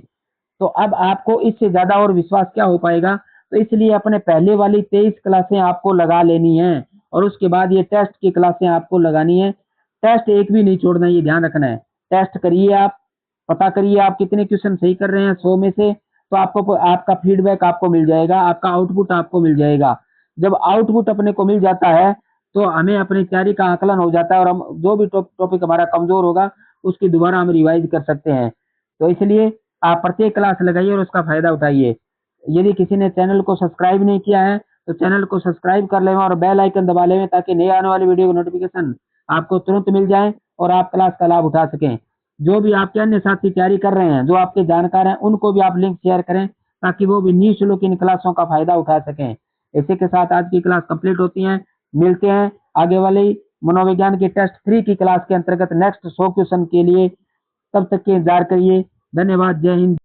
S1: तो अब आपको इससे ज्यादा और विश्वास क्या हो पाएगा। तो इसलिए अपने पहले वाली 23 क्लासें आपको लगा लेनी है और उसके बाद ये टेस्ट की क्लासें आपको लगानी है। टेस्ट एक भी नहीं छोड़ना, ये ध्यान रखना है। टेस्ट करिए, आप पता करिए आप कितने क्वेश्चन सही कर रहे हैं 100 में से। तो आपको आपका फीडबैक आपको मिल जाएगा, आपका आउटपुट आपको मिल जाएगा। जब आउटपुट अपने को मिल जाता है तो हमें अपनी तैयारी का आकलन हो जाता है और हम जो भी टॉपिक हमारा कमजोर होगा उसकी दोबारा हम रिवाइज कर सकते हैं। तो इसलिए आप प्रत्येक क्लास लगाइए और उसका फायदा उठाइए। यदि किसी ने चैनल को सब्सक्राइब नहीं किया है तो चैनल को सब्सक्राइब कर लें और बेल आइकन दबा लें ताकि नए आने वाली वीडियो की नोटिफिकेशन आपको तुरंत मिल जाए और आप क्लास का लाभ उठा सकें। जो भी आपके अन्य साथी तैयारी कर रहे हैं, जो आपके जानकार हैं, उनको भी आप लिंक शेयर करें ताकि वो भी निःशुल्क इन क्लासों का फायदा उठा सकें। इसी के साथ आज की क्लास कंप्लीट होती है। मिलते हैं आगे वाली मनोविज्ञान की टेस्ट 3 की क्लास के अंतर्गत नेक्स्ट 100 क्वेश्चन के लिए। तब तक के इंतजार करिए। धन्यवाद। जय हिंद।